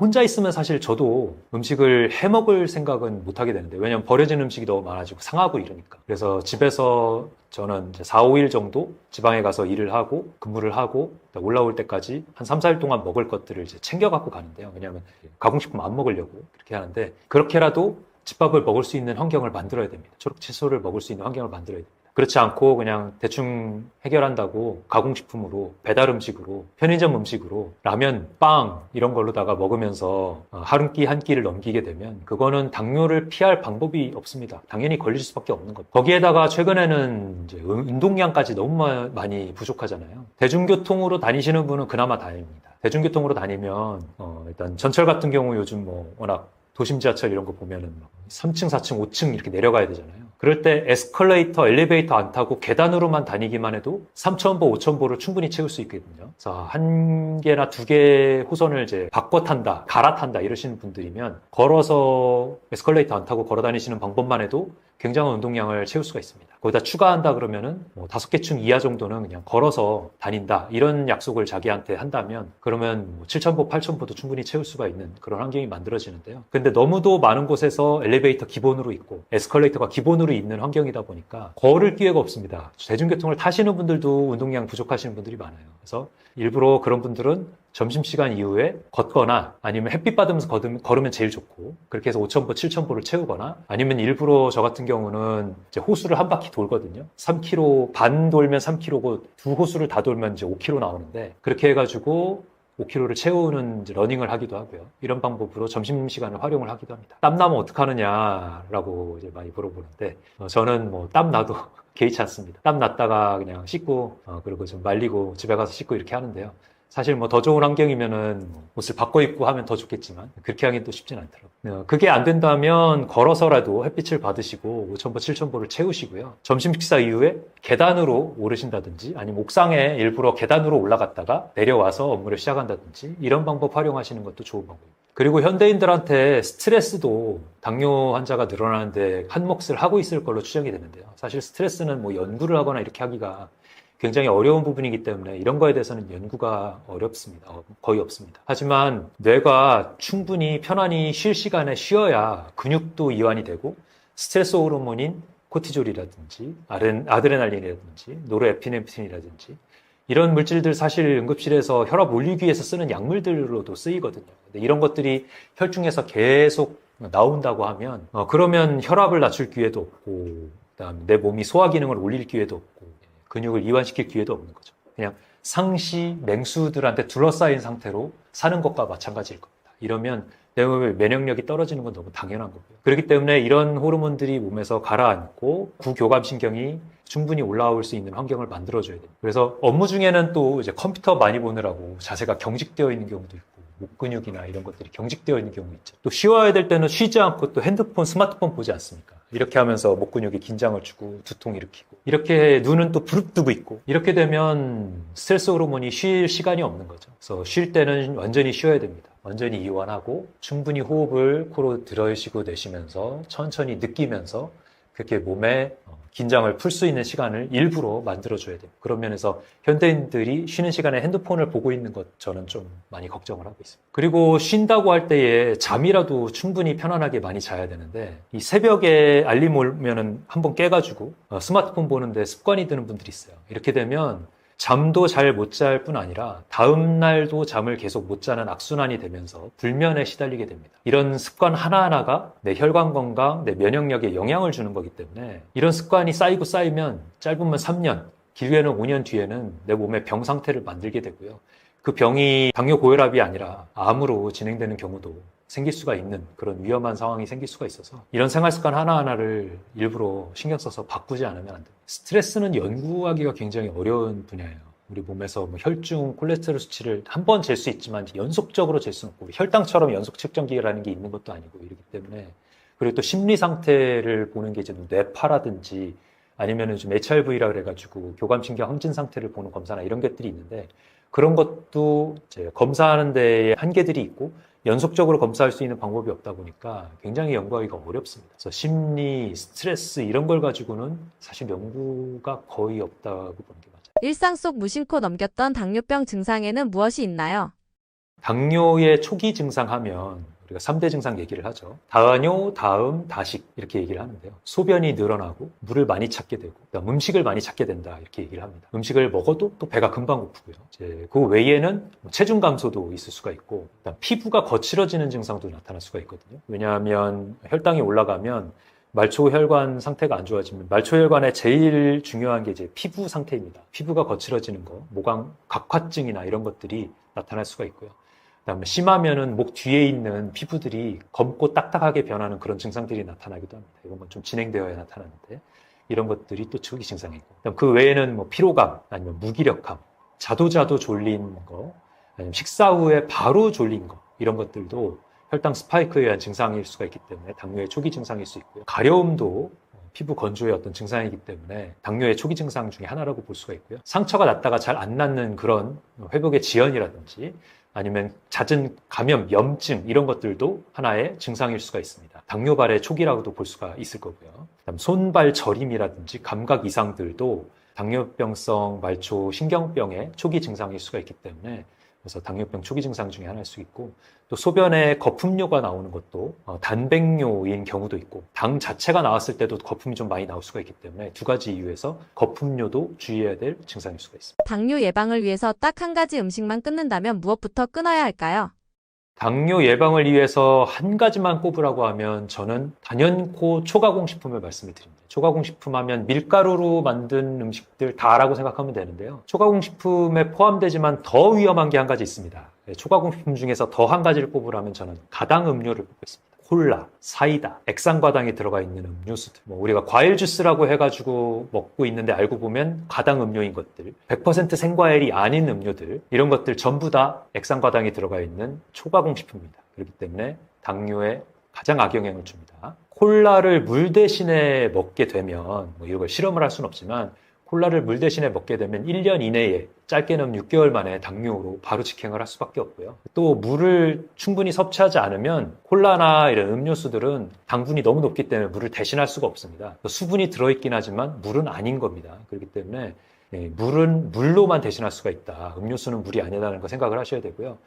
혼자 있으면 사실 저도 음식을 해먹을 생각은 못하게 되는데, 왜냐면 버려진 음식이 너무 많아지고 상하고 이러니까. 그래서 집에서 저는 이제 4, 5일 정도 지방에 가서 일을 하고 근무를 하고 올라올 때까지 한 3, 4일 동안 먹을 것들을 이제 챙겨 갖고 가는데요. 왜냐하면 가공식품 안 먹으려고 그렇게 하는데, 그렇게라도 집밥을 먹을 수 있는 환경을 만들어야 됩니다. 초록 채소를 먹을 수 있는 환경을 만들어야 됩니다. 그렇지 않고 그냥 대충 해결한다고 가공식품으로, 배달 음식으로, 편의점 음식으로 라면, 빵 이런 걸로다가 먹으면서 한 끼를 넘기게 되면 그거는 당뇨를 피할 방법이 없습니다. 당연히 걸릴 수밖에 없는 것. 거기에다가 최근에는 이제 운동량까지 너무 많이 부족하잖아요. 대중교통으로 다니시는 분은 그나마 다행입니다. 대중교통으로 다니면 일단 전철 같은 경우 요즘 워낙 도심 지하철 이런 거 보면은 3층, 4층, 5층 이렇게 내려가야 되잖아요. 그럴 때 에스컬레이터, 엘리베이터 안 타고 계단으로만 다니기만 해도 3,000보, 5,000보를 충분히 채울 수 있거든요. 그래서 한 개나 두 개 호선을 이제 바꿔 탄다, 갈아탄다 이러시는 분들이면 걸어서 에스컬레이터 안 타고 걸어 다니시는 방법만 해도 굉장한 운동량을 채울 수가 있습니다. 거기다 추가한다 그러면은 5개층 이하 정도는 그냥 걸어서 다닌다, 이런 약속을 자기한테 한다면 그러면 7,000보, 8,000보도 충분히 채울 수가 있는 그런 환경이 만들어지는데요. 근데 너무도 많은 곳에서 엘리베이터 기본으로 있고 에스컬레이터가 기본으로 있는 환경이다 보니까 걸을 기회가 없습니다. 대중교통을 타시는 분들도 운동량 부족하시는 분들이 많아요. 그래서 일부러 그런 분들은 점심시간 이후에 걷거나 아니면 햇빛 받으면서 걸으면 제일 좋고, 그렇게 해서 5,000보, 7,000보를 채우거나, 아니면 일부러 저 같은 경우는 이제 호수를 한 바퀴 돌거든요. 3km 반 돌면 3km고 두 호수를 다 돌면 이제 5km 나오는데, 그렇게 해가지고 5kg를 채우는 이제 러닝을 하기도 하고요. 이런 방법으로 점심시간을 활용을 하기도 합니다. 땀 나면 어떡하느냐라고 이제 많이 물어보는데 저는 뭐 땀 나도 개의치 않습니다. 땀 났다가 그냥 씻고 그리고 좀 말리고 집에 가서 씻고 이렇게 하는데요. 사실 뭐 더 좋은 환경이면은 옷을 바꿔 입고 하면 더 좋겠지만 그렇게 하긴 또 쉽진 않더라고요. 그게 안 된다면 걸어서라도 햇빛을 받으시고 5,000보, 7,000보를 채우시고요. 점심 식사 이후에 계단으로 오르신다든지 아니면 옥상에 일부러 계단으로 올라갔다가 내려와서 업무를 시작한다든지 이런 방법 활용하시는 것도 좋은 방법입니다. 그리고 현대인들한테 스트레스도 당뇨 환자가 늘어나는데 한 몫을 하고 있을 걸로 추정이 되는데요. 사실 스트레스는 뭐 연구를 하거나 이렇게 하기가 굉장히 어려운 부분이기 때문에 이런 거에 대해서는 연구가 어렵습니다. 거의 없습니다. 하지만 뇌가 충분히 편안히 쉴 시간에 쉬어야 근육도 이완이 되고 스트레스 호르몬인 코티졸이라든지 아드레날린이라든지 노르에피네프린이라든지 이런 물질들 사실 응급실에서 혈압 올리기 위해서 쓰는 약물들로도 쓰이거든요. 근데 이런 것들이 혈중에서 계속 나온다고 하면 그러면 혈압을 낮출 기회도 없고 그다음에 내 몸이 소화 기능을 올릴 기회도 없고 근육을 이완시킬 기회도 없는 거죠. 그냥 상시 맹수들한테 둘러싸인 상태로 사는 것과 마찬가지일 겁니다. 이러면 내 몸의 면역력이 떨어지는 건 너무 당연한 거고요. 그렇기 때문에 이런 호르몬들이 몸에서 가라앉고 구교감신경이 충분히 올라올 수 있는 환경을 만들어줘야 돼요. 그래서 업무 중에는 또 이제 컴퓨터 많이 보느라고 자세가 경직되어 있는 경우도 있고 목 근육이나 이런 것들이 경직되어 있는 경우 있죠. 또 쉬어야 될 때는 쉬지 않고 또 핸드폰, 스마트폰 보지 않습니까? 이렇게 하면서 목 근육이 긴장을 주고 두통 일으키고 이렇게 눈은 또 부릅뜨고 있고 이렇게 되면 스트레스 호르몬이 쉴 시간이 없는 거죠. 그래서 쉴 때는 완전히 쉬어야 됩니다. 완전히 이완하고 충분히 호흡을 코로 들이쉬고 내쉬면서 천천히 느끼면서 그렇게 몸에 긴장을 풀 수 있는 시간을 일부러 만들어줘야 돼요. 그런 면에서 현대인들이 쉬는 시간에 핸드폰을 보고 있는 것 저는 좀 많이 걱정을 하고 있습니다. 그리고 쉰다고 할 때에 잠이라도 충분히 편안하게 많이 자야 되는데 이 새벽에 알림 오면은 한번 깨가지고 스마트폰 보는데 습관이 드는 분들이 있어요. 이렇게 되면 잠도 잘 못 잘 뿐 아니라 다음 날도 잠을 계속 못 자는 악순환이 되면서 불면에 시달리게 됩니다. 이런 습관 하나하나가 내 혈관 건강, 내 면역력에 영향을 주는 거기 때문에 이런 습관이 쌓이고 쌓이면 짧으면 3년, 길게는 5년 뒤에는 내 몸의 병 상태를 만들게 되고요. 그 병이 당뇨 고혈압이 아니라 암으로 진행되는 경우도 생길 수가 있는 그런 위험한 상황이 생길 수가 있어서 이런 생활 습관 하나하나를 일부러 신경 써서 바꾸지 않으면 안 됩니다. 스트레스는 연구하기가 굉장히 어려운 분야예요. 우리 몸에서 뭐 혈중 콜레스테롤 수치를 한 번 잴 수 있지만 연속적으로 잴 수는 없고 혈당처럼 연속 측정기라는 게 있는 것도 아니고 이렇기 때문에 그리고 또 심리 상태를 보는 게 이제 뇌파라든지 아니면은 좀 HRV라 그래가지고 교감신경 항진 상태를 보는 검사나 이런 것들이 있는데 그런 것도 이제 검사하는 데에 한계들이 있고 연속적으로 검사할 수 있는 방법이 없다 보니까 굉장히 연구하기가 어렵습니다. 그래서 심리, 스트레스 이런 걸 가지고는 사실 연구가 거의 없다고 보는 게 맞아요. 일상 속 무심코 넘겼던 당뇨병 증상에는 무엇이 있나요? 당뇨의 초기 증상 하면 우리가 3대 증상 얘기를 하죠. 다뇨, 다음, 다식 이렇게 얘기를 하는데요. 소변이 늘어나고 물을 많이 찾게 되고 그다음 음식을 많이 찾게 된다 이렇게 얘기를 합니다. 음식을 먹어도 또 배가 금방 고프고요. 이제 그 외에는 체중 감소도 있을 수가 있고 그다음 피부가 거칠어지는 증상도 나타날 수가 있거든요. 왜냐하면 혈당이 올라가면 말초혈관 상태가 안 좋아지면 말초혈관의 제일 중요한 게 이제 피부 상태입니다. 피부가 거칠어지는 거, 모강 각화증이나 이런 것들이 나타날 수가 있고요. 그다음에 심하면은 목 뒤에 있는 피부들이 검고 딱딱하게 변하는 그런 증상들이 나타나기도 합니다. 이런 건 좀 진행되어야 나타나는데 이런 것들이 또 초기 증상이고 그다음 그 외에는 뭐 피로감 아니면 무기력함, 자도자도 졸린 거 아니면 식사 후에 바로 졸린 거 이런 것들도 혈당 스파이크에 의한 증상일 수가 있기 때문에 당뇨의 초기 증상일 수 있고요. 가려움도 피부 건조의 어떤 증상이기 때문에 당뇨의 초기 증상 중에 하나라고 볼 수가 있고요. 상처가 났다가 잘 안 낫는 그런 회복의 지연이라든지 아니면 잦은 감염, 염증 이런 것들도 하나의 증상일 수가 있습니다. 당뇨발의 초기라고도 볼 수가 있을 거고요. 그다음 손발 저림이라든지 감각 이상들도 당뇨병성 말초 신경병의 초기 증상일 수가 있기 때문에 그래서 당뇨병 초기 증상 중에 하나일 수 있고 또 소변에 거품료가 나오는 것도 단백뇨인 경우도 있고 당 자체가 나왔을 때도 거품이 좀 많이 나올 수가 있기 때문에 두 가지 이유에서 거품료도 주의해야 될 증상일 수가 있습니다. 당뇨 예방을 위해서 딱 한 가지 음식만 끊는다면 무엇부터 끊어야 할까요? 당뇨 예방을 위해서 한 가지만 꼽으라고 하면 저는 단연코 초가공식품을 말씀을 드립니다. 초가공식품 하면 밀가루로 만든 음식들 다라고 생각하면 되는데요. 초가공식품에 포함되지만 더 위험한 게 한 가지 있습니다. 초가공식품 중에서 더 한 가지를 꼽으라면 저는 가당 음료를 꼽겠습니다. 콜라, 사이다, 액상과당이 들어가 있는 음료수들. 우리가 과일 주스라고 해가지고 먹고 있는데 알고 보면 가당 음료인 것들, 100% 생과일이 아닌 음료들, 이런 것들 전부 다 액상과당이 들어가 있는 초가공식품입니다. 그렇기 때문에 당뇨에 가장 악영향을 줍니다. 콜라를 물 대신에 먹게 되면, 이런 걸 실험을 할 수는 없지만, 콜라를 물 대신에 먹게 되면 1년 이내에 짧게는 6개월 만에 당뇨로 바로 직행을 할 수밖에 없고요. 또 물을 충분히 섭취하지 않으면 콜라나 이런 음료수들은 당분이 너무 높기 때문에 물을 대신할 수가 없습니다. 수분이 들어있긴 하지만 물은 아닌 겁니다. 그렇기 때문에 물은 물로만 대신할 수가 있다. 음료수는 물이 아니다라는 거 생각을 하셔야 되고요.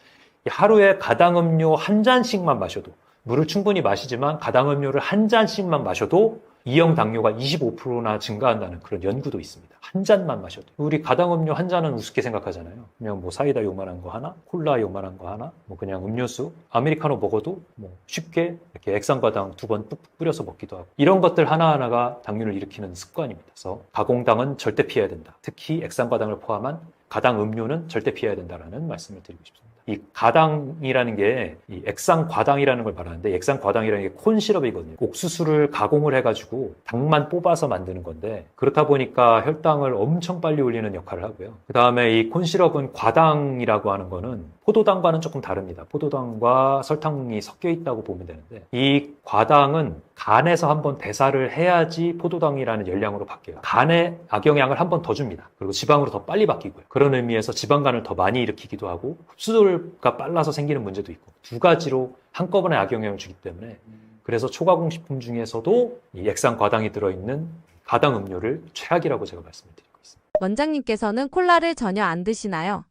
하루에 가당 음료 한 잔씩만 마셔도, 물을 충분히 마시지만 가당 음료를 한 잔씩만 마셔도 이형 당뇨가 25%나 증가한다는 그런 연구도 있습니다. 한 잔만 마셔도. 우리 가당 음료 한 잔은 우습게 생각하잖아요. 그냥 사이다 요만한 거 하나, 콜라 요만한 거 하나, 그냥 음료수, 아메리카노 먹어도 쉽게 이렇게 액상과당 2번 뚝뚝 뿌려서 먹기도 하고. 이런 것들 하나하나가 당뇨를 일으키는 습관입니다. 그래서 가공당은 절대 피해야 된다. 특히 액상과당을 포함한 가당 음료는 절대 피해야 된다라는 말씀을 드리고 싶습니다. 이 가당이라는 게 이 액상과당이라는 걸 말하는데, 액상과당이라는 게 콘시럽이거든요. 옥수수를 가공을 해가지고 당만 뽑아서 만드는 건데, 그렇다 보니까 혈당을 엄청 빨리 올리는 역할을 하고요. 그 다음에 이 콘시럽은 과당이라고 하는 거는 포도당과는 조금 다릅니다. 포도당과 설탕이 섞여 있다고 보면 되는데, 이 과당은 간에서 한번 대사를 해야지 포도당이라는 열량으로 바뀌어요. 간에 악영향을 한 번 더 줍니다. 그리고 지방으로 더 빨리 바뀌고요. 그런 의미에서 지방간을 더 많이 일으키기도 하고, 흡수가 빨라서 생기는 문제도 있고, 두 가지로 한꺼번에 악영향을 주기 때문에, 그래서 초가공식품 중에서도 이 액상과당이 들어있는 가당 음료를 최악이라고 제가 말씀을 드리고 있습니다. 원장님께서는 콜라를 전혀 안 드시나요?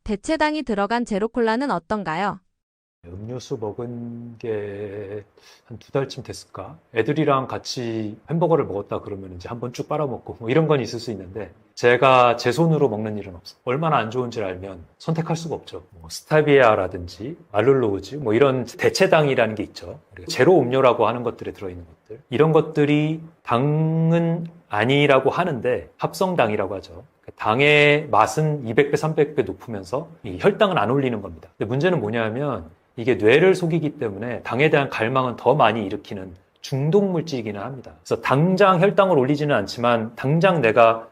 대체당이 들어간 제로콜라는 어떤가요? 음료수 먹은 게 한 2달쯤 됐을까? 애들이랑 같이 햄버거를 먹었다 그러면 이제 한번 쭉 빨아먹고 이런 건 있을 수 있는데, 제가 제 손으로 먹는 일은 없어요. 얼마나 안 좋은지를 알면 선택할 수가 없죠. 스타비아라든지 알룰로우즈 이런 대체당이라는 게 있죠. 제로 음료라고 하는 것들에 들어있는 것들. 이런 것들이 당은 아니라고 하는데 합성당이라고 하죠. 당의 맛은 200배, 300배 높으면서 이 혈당은 안 올리는 겁니다. 근데 문제는 뭐냐면 이게 뇌를 속이기 때문에 당에 대한 갈망은 더 많이 일으키는 중독 물질이기는 합니다. 그래서 당장 혈당을 올리지는 않지만 당장 내가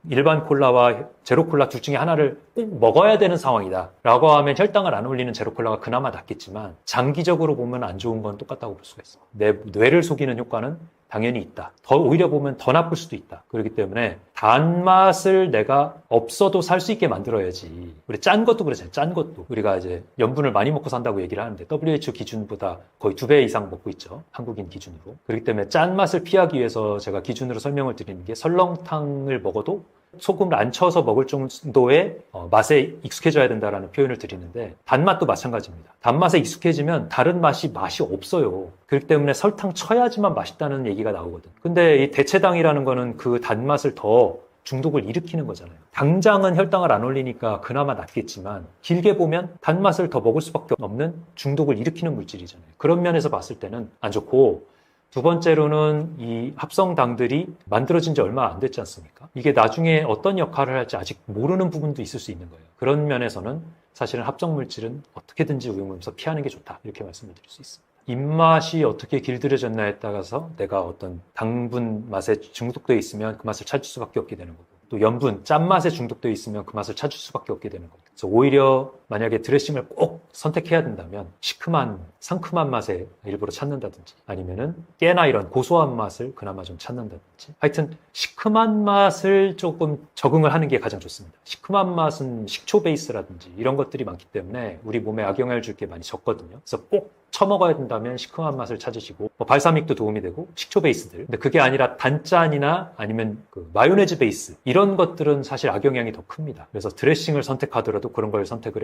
일반 콜라와 제로 콜라 둘 중에 하나를 꼭 먹어야 되는 상황이다 라고 하면 혈당을 안 올리는 제로 콜라가 그나마 낫겠지만, 장기적으로 보면 안 좋은 건 똑같다고 볼 수가 있어요. 내 뇌를 속이는 효과는 당연히 있다. 오히려 보면 더 나쁠 수도 있다. 그렇기 때문에 단맛을 내가 없어도 살 수 있게 만들어야지. 우리 짠 것도 그렇잖아요. 짠 것도. 우리가 이제 염분을 많이 먹고 산다고 얘기를 하는데 WHO 기준보다 거의 2배 이상 먹고 있죠. 한국인 기준으로. 그렇기 때문에 짠맛을 피하기 위해서 제가 기준으로 설명을 드리는 게, 설렁탕을 먹어도 소금을 안 쳐서 먹을 정도의 맛에 익숙해져야 된다라는 표현을 드리는데, 단맛도 마찬가지입니다. 단맛에 익숙해지면 다른 맛이 없어요. 그렇기 때문에 설탕 쳐야지만 맛있다는 얘기가 나오거든. 근데 이 대체당이라는 거는 그 단맛을 더 중독을 일으키는 거잖아요. 당장은 혈당을 안 올리니까 그나마 낫겠지만, 길게 보면 단맛을 더 먹을 수밖에 없는 중독을 일으키는 물질이잖아요. 그런 면에서 봤을 때는 안 좋고, 두 번째로는 이 합성당들이 만들어진 지 얼마 안 됐지 않습니까? 이게 나중에 어떤 역할을 할지 아직 모르는 부분도 있을 수 있는 거예요. 그런 면에서는 사실은 합성물질은 어떻게든지 우용하면서 피하는 게 좋다, 이렇게 말씀을 드릴 수 있습니다. 입맛이 어떻게 길들여졌나에 따라서 내가 어떤 당분 맛에 중독되어 있으면 그 맛을 찾을 수밖에 없게 되는 거고, 또 염분, 짠맛에 중독되어 있으면 그 맛을 찾을 수밖에 없게 되는 거고, 그래서 오히려 만약에 드레싱을 꼭 선택해야 된다면 시큼한, 상큼한 맛에 일부러 찾는다든지, 아니면은 깨나 이런 고소한 맛을 그나마 좀 찾는다든지, 하여튼 시큼한 맛을 조금 적응을 하는 게 가장 좋습니다. 시큼한 맛은 식초 베이스라든지 이런 것들이 많기 때문에 우리 몸에 악영향을 줄 게 많이 적거든요. 그래서 꼭 처먹어야 된다면 시큼한 맛을 찾으시고, 발사믹도 도움이 되고 식초 베이스들. 근데 그게 아니라 단짠이나 아니면 그 마요네즈 베이스, 이런 것들은 사실 악영향이 더 큽니다. 그래서 드레싱을 선택하더라도 그런 걸 선택을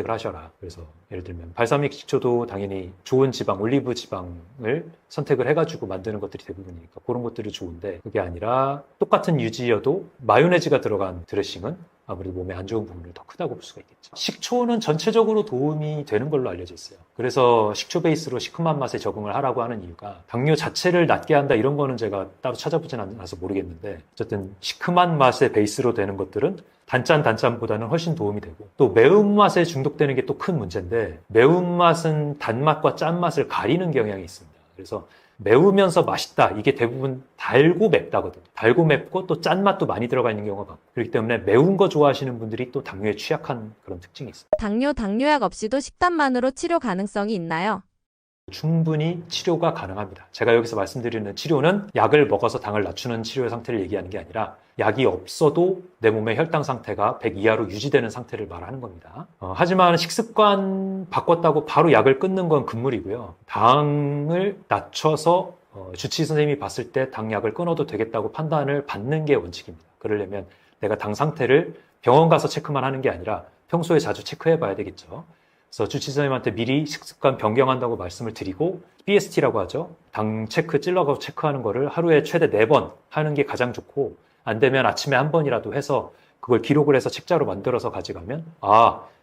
하셔라. 그래서 예를 들면 발사믹 식초도 당연히 좋은 지방, 올리브 지방을 선택을 해가지고 만드는 것들이 대부분이니까 그런 것들이 좋은데, 그게 아니라 똑같은 유지여도 마요네즈가 들어간 드레싱은 아무래도 몸에 안 좋은 부분을 더 크다고 볼 수가 있겠죠. 식초는 전체적으로 도움이 되는 걸로 알려져 있어요. 그래서 식초 베이스로 시큼한 맛에 적응을 하라고 하는 이유가 당뇨 자체를 낮게 한다 이런 거는 제가 따로 찾아보진 않아서 모르겠는데 어쨌든 시큼한 맛의 베이스로 되는 것들은 단짠보다는 훨씬 도움이 되고 또 매운맛에 중독되는 게 또 큰 문제인데 매운맛은 단맛과 짠맛을 가리는 경향이 있습니다. 그래서 매우면서 맛있다. 이게 대부분 달고 맵다거든요. 달고 맵고 또 짠맛도 많이 들어가 있는 경우가 많고 그렇기 때문에 매운 거 좋아하시는 분들이 또 당뇨에 취약한 그런 특징이 있습니다. 당뇨약 없이도 식단만으로 치료 가능성이 있나요? 충분히 치료가 가능합니다. 제가 여기서 말씀드리는 치료는 약을 먹어서 당을 낮추는 치료의 상태를 얘기하는 게 아니라 약이 없어도 내 몸의 혈당 상태가 100 이하로 유지되는 상태를 말하는 겁니다. 하지만 식습관 바꿨다고 바로 약을 끊는 건 금물이고요. 당을 낮춰서 주치의 선생님이 봤을 때 당약을 끊어도 되겠다고 판단을 받는 게 원칙입니다. 그러려면 내가 당 상태를 병원 가서 체크만 하는 게 아니라 평소에 자주 체크해 봐야 되겠죠. 그래서 주치의 선생님한테 미리 식습관 변경한다고 말씀을 드리고 BST라고 하죠. 당 체크 찔러가서 체크하는 거를 하루에 최대 4번 하는 게 가장 좋고 안 되면 아침에 한 번이라도 해서 그걸 기록을 해서 책자로 만들어서 가져가면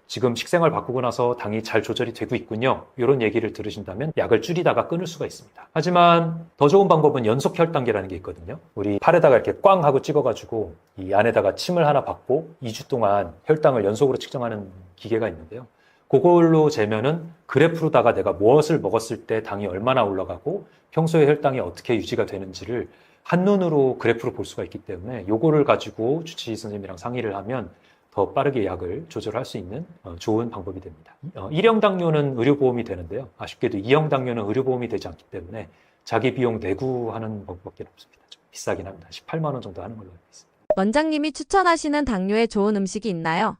지금 식생활 바꾸고 나서 당이 잘 조절이 되고 있군요. 이런 얘기를 들으신다면 약을 줄이다가 끊을 수가 있습니다. 하지만 더 좋은 방법은 연속 혈당계라는 게 있거든요. 우리 팔에다가 이렇게 꽝 하고 찍어가지고 이 안에다가 침을 하나 받고 2주 동안 혈당을 연속으로 측정하는 기계가 있는데요. 그걸로 재면은 그래프로다가 내가 무엇을 먹었을 때 당이 얼마나 올라가고 평소에 혈당이 어떻게 유지가 되는지를 한눈으로 그래프로 볼 수가 있기 때문에 요거를 가지고 주치의 선생님이랑 상의를 하면 더 빠르게 약을 조절할 수 있는 좋은 방법이 됩니다. 1형 당뇨는 의료보험이 되는데요. 아쉽게도 2형 당뇨는 의료보험이 되지 않기 때문에 자기 비용 내고 하는 방법밖에 없습니다. 좀 비싸긴 합니다. 18만 원 정도 하는 걸로 알고 있습니다. 원장님이 추천하시는 당뇨에 좋은 음식이 있나요?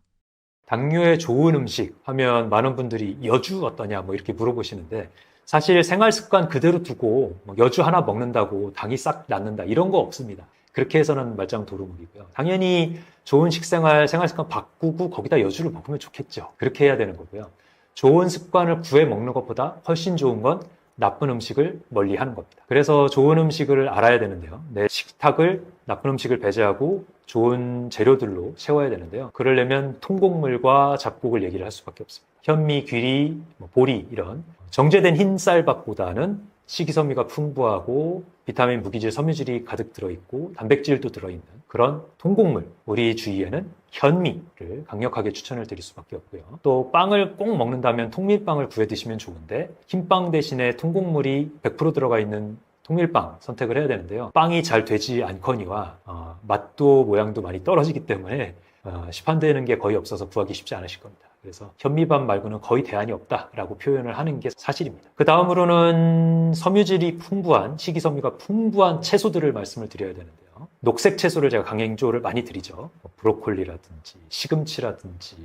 당뇨에 좋은 음식 하면 많은 분들이 여주 어떠냐 뭐 이렇게 물어보시는데 사실 생활 습관 그대로 두고 여주 하나 먹는다고 당이 싹 낫는다 이런 거 없습니다. 그렇게 해서는 말짱 도루묵이고요. 당연히 좋은 생활 습관 바꾸고 거기다 여주를 먹으면 좋겠죠. 그렇게 해야 되는 거고요. 좋은 습관을 구해 먹는 것보다 훨씬 좋은 건 나쁜 음식을 멀리 하는 겁니다. 그래서 좋은 음식을 알아야 되는데요. 내 식탁을 나쁜 음식을 배제하고 좋은 재료들로 채워야 되는데요. 그러려면 통곡물과 잡곡을 얘기를 할 수밖에 없습니다. 현미, 귀리, 보리 이런 정제된 흰 쌀밥보다는 식이섬유가 풍부하고 비타민, 무기질, 섬유질이 가득 들어있고 단백질도 들어있는 그런 통곡물, 우리 주위에는 현미를 강력하게 추천을 드릴 수밖에 없고요. 또 빵을 꼭 먹는다면 통밀빵을 구해 드시면 좋은데 흰빵 대신에 통곡물이 100% 들어가 있는 통밀빵 선택을 해야 되는데요. 빵이 잘 되지 않거니와 맛도 모양도 많이 떨어지기 때문에 시판되는 게 거의 없어서 구하기 쉽지 않으실 겁니다. 그래서 현미밥 말고는 거의 대안이 없다라고 표현을 하는 게 사실입니다. 그 다음으로는 섬유질이 풍부한, 식이섬유가 풍부한 채소들을 말씀을 드려야 되는데요. 녹색 채소를 제가 강행조를 많이 드리죠. 브로콜리라든지 시금치라든지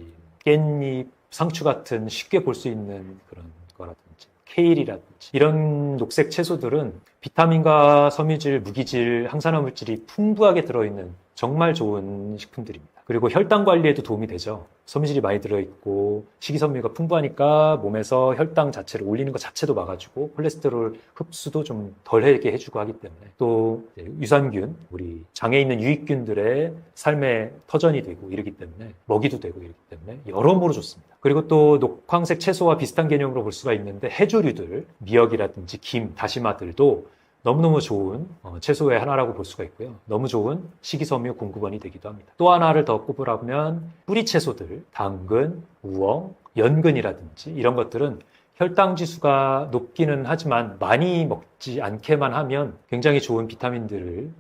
깻잎, 상추 같은 쉽게 볼 수 있는 그런 거라든지 케일이라든지 이런 녹색 채소들은 비타민과 섬유질, 무기질, 항산화 물질이 풍부하게 들어있는 정말 좋은 식품들입니다. 그리고 혈당 관리에도 도움이 되죠. 섬유질이 많이 들어있고 식이섬유가 풍부하니까 몸에서 혈당 자체를 올리는 것 자체도 막아주고 콜레스테롤 흡수도 좀 덜하게 해주고 하기 때문에 또 유산균, 우리 장에 있는 유익균들의 삶의 터전이 되고 이러기 때문에 먹이도 되고 이러기 때문에 여러모로 좋습니다. 그리고 또 녹황색 채소와 비슷한 개념으로 볼 수가 있는데 해조류들, 미역이라든지 김, 다시마들도 너무너무 좋은 채소의 하나라고 볼 수가 있고요. 너무 좋은 식이섬유 공급원이 되기도 합니다. 또 하나를 더 꼽으라면 뿌리 채소들, 당근, 우엉, 연근이라든지 이런 것들은 혈당 지수가 높기는 하지만 많이 먹지 않게만 하면 굉장히 좋은 비타민들을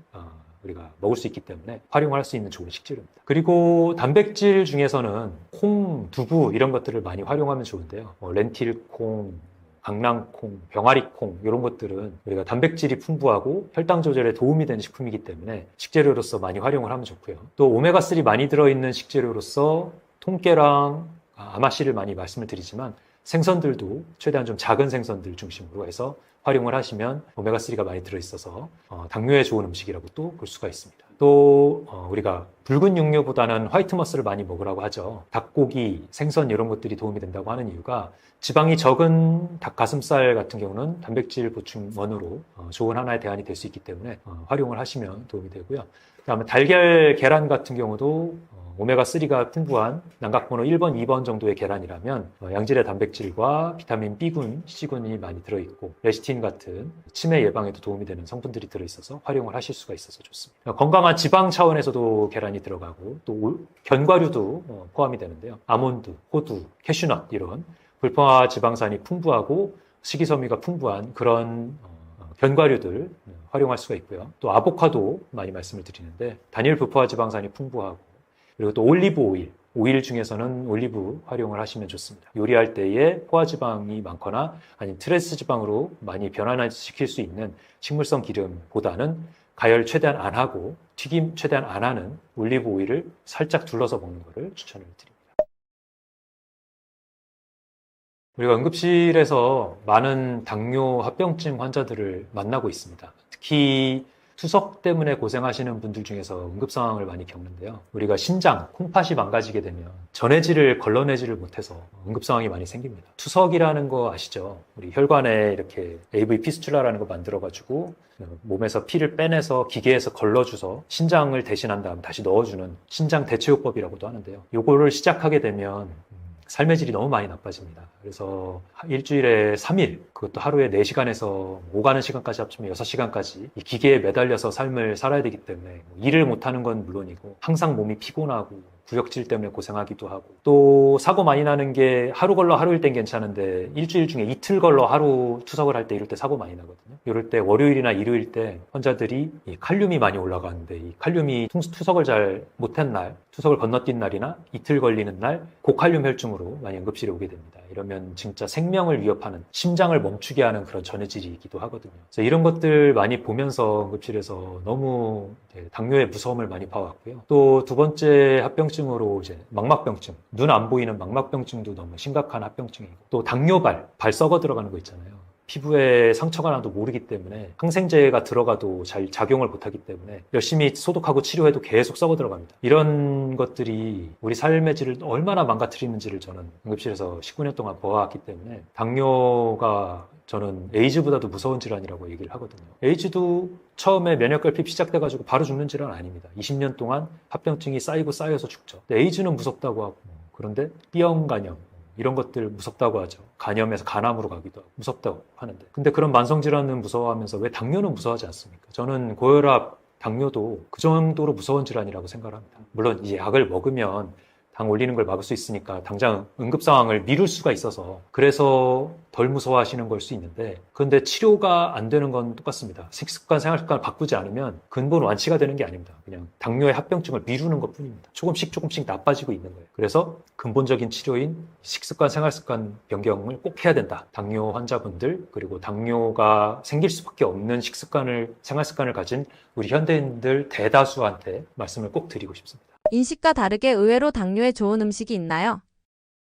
우리가 먹을 수 있기 때문에 활용할 수 있는 좋은 식재료입니다. 그리고 단백질 중에서는 콩, 두부 이런 것들을 많이 활용하면 좋은데요. 렌틸콩, 강낭콩, 병아리콩 이런 것들은 우리가 단백질이 풍부하고 혈당 조절에 도움이 되는 식품이기 때문에 식재료로서 많이 활용을 하면 좋고요. 또 오메가3 많이 들어있는 식재료로서 통깨랑 아마씨를 많이 말씀을 드리지만 생선들도 최대한 좀 작은 생선들 중심으로 해서 활용을 하시면 오메가3가 많이 들어있어서 당뇨에 좋은 음식이라고 또 볼 수가 있습니다. 또 우리가 붉은 육류보다는 화이트 머스를 많이 먹으라고 하죠. 닭고기, 생선 이런 것들이 도움이 된다고 하는 이유가 지방이 적은 닭가슴살 같은 경우는 단백질 보충원으로 좋은 하나의 대안이 될 수 있기 때문에 활용을 하시면 도움이 되고요. 그다음에 달걀, 계란 같은 경우도 오메가3가 풍부한 난각번호 1번, 2번 정도의 계란이라면 양질의 단백질과 비타민 B군, C군이 많이 들어있고 레시틴 같은 치매 예방에도 도움이 되는 성분들이 들어있어서 활용을 하실 수가 있어서 좋습니다. 건강한 지방 차원에서도 계란이 들어가고 또 견과류도 포함이 되는데요. 아몬드, 호두, 캐슈넛 이런 불포화 지방산이 풍부하고 식이섬유가 풍부한 그런 견과류들 활용할 수가 있고요. 또 아보카도 많이 말씀을 드리는데 단일 불포화 지방산이 풍부하고 그리고 또 올리브 오일 중에서는 올리브 활용을 하시면 좋습니다. 요리할 때에 포화지방이 많거나 아니면 트랜스 지방으로 많이 변환시킬 수 있는 식물성 기름보다는 가열 최대한 안 하고 튀김 최대한 안 하는 올리브 오일을 살짝 둘러서 먹는 것을 추천을 드립니다. 우리가 응급실에서 많은 당뇨 합병증 환자들을 만나고 있습니다. 특히 투석 때문에 고생하시는 분들 중에서 응급 상황을 많이 겪는데요. 우리가 신장, 콩팥이 망가지게 되면 전해질을 걸러내지를 못해서 응급 상황이 많이 생깁니다. 투석이라는 거 아시죠? 우리 혈관에 이렇게 AV 피스툴라라는 거 만들어가지고 몸에서 피를 빼내서 기계에서 걸러줘서 신장을 대신한 다음 다시 넣어주는 신장 대체요법이라고도 하는데요. 요거를 시작하게 되면 삶의 질이 너무 많이 나빠집니다. 그래서 일주일에 3일, 그것도 하루에 4시간에서 오가는 시간까지 합치면 6시간까지 이 기계에 매달려서 삶을 살아야 되기 때문에 일을 못하는 건 물론이고 항상 몸이 피곤하고 구역질 때문에 고생하기도 하고 또 사고 많이 나는 게 하루 걸러 하루일 땐 괜찮은데 일주일 중에 이틀 걸러 하루 투석을 할 때 이럴 때 사고 많이 나거든요. 이럴 때 월요일이나 일요일 때 환자들이 이 칼륨이 많이 올라가는데 이 칼륨이 투석을 잘 못한 날, 투석을 건너뛴 날이나 이틀 걸리는 날 고칼륨 혈증으로 많이 응급실에 오게 됩니다. 이러면 진짜 생명을 위협하는 심장을 멈추게 하는 그런 전해질이기도 하거든요. 그래서 이런 것들 많이 보면서 응급실에서 너무 당뇨의 무서움을 많이 봐왔고요. 또 두 번째 합병증으로 이제 망막병증, 눈 안 보이는 망막병증도 너무 심각한 합병증이고 또 당뇨발, 발 썩어 들어가는 거 있잖아요. 피부에 상처가 나도 모르기 때문에 항생제가 들어가도 잘 작용을 못하기 때문에 열심히 소독하고 치료해도 계속 썩어 들어갑니다. 이런 것들이 우리 삶의 질을 얼마나 망가뜨리는지를 저는 응급실에서 19년 동안 보아왔기 때문에 당뇨가 저는 에이즈보다도 무서운 질환이라고 얘기를 하거든요. 에이즈도 처음에 면역결핍 시작돼가지고 바로 죽는 질환 아닙니다. 20년 동안 합병증이 쌓이고 쌓여서 죽죠. 근데 에이즈는 무섭다고 하고 그런데 B형 간염 이런 것들 무섭다고 하죠. 간염에서 간암으로 가기도 하고 무섭다고 하는데 근데 그런 만성질환은 무서워하면서 왜 당뇨는 무서워하지 않습니까? 저는 고혈압, 당뇨도 그 정도로 무서운 질환이라고 생각을 합니다. 물론 이 약을 먹으면 당 올리는 걸 막을 수 있으니까 당장 응급 상황을 미룰 수가 있어서 그래서 덜 무서워하시는 걸 수 있는데 그런데 치료가 안 되는 건 똑같습니다. 식습관, 생활습관을 바꾸지 않으면 근본 완치가 되는 게 아닙니다. 그냥 당뇨의 합병증을 미루는 것 뿐입니다. 조금씩 나빠지고 있는 거예요. 그래서 근본적인 치료인 식습관, 생활습관 변경을 꼭 해야 된다. 당뇨 환자분들 그리고 당뇨가 생길 수밖에 없는 식습관을, 생활습관을 가진 우리 현대인들 대다수한테 말씀을 꼭 드리고 싶습니다. 인식과 다르게 의외로 당뇨에 좋은 음식이 있나요?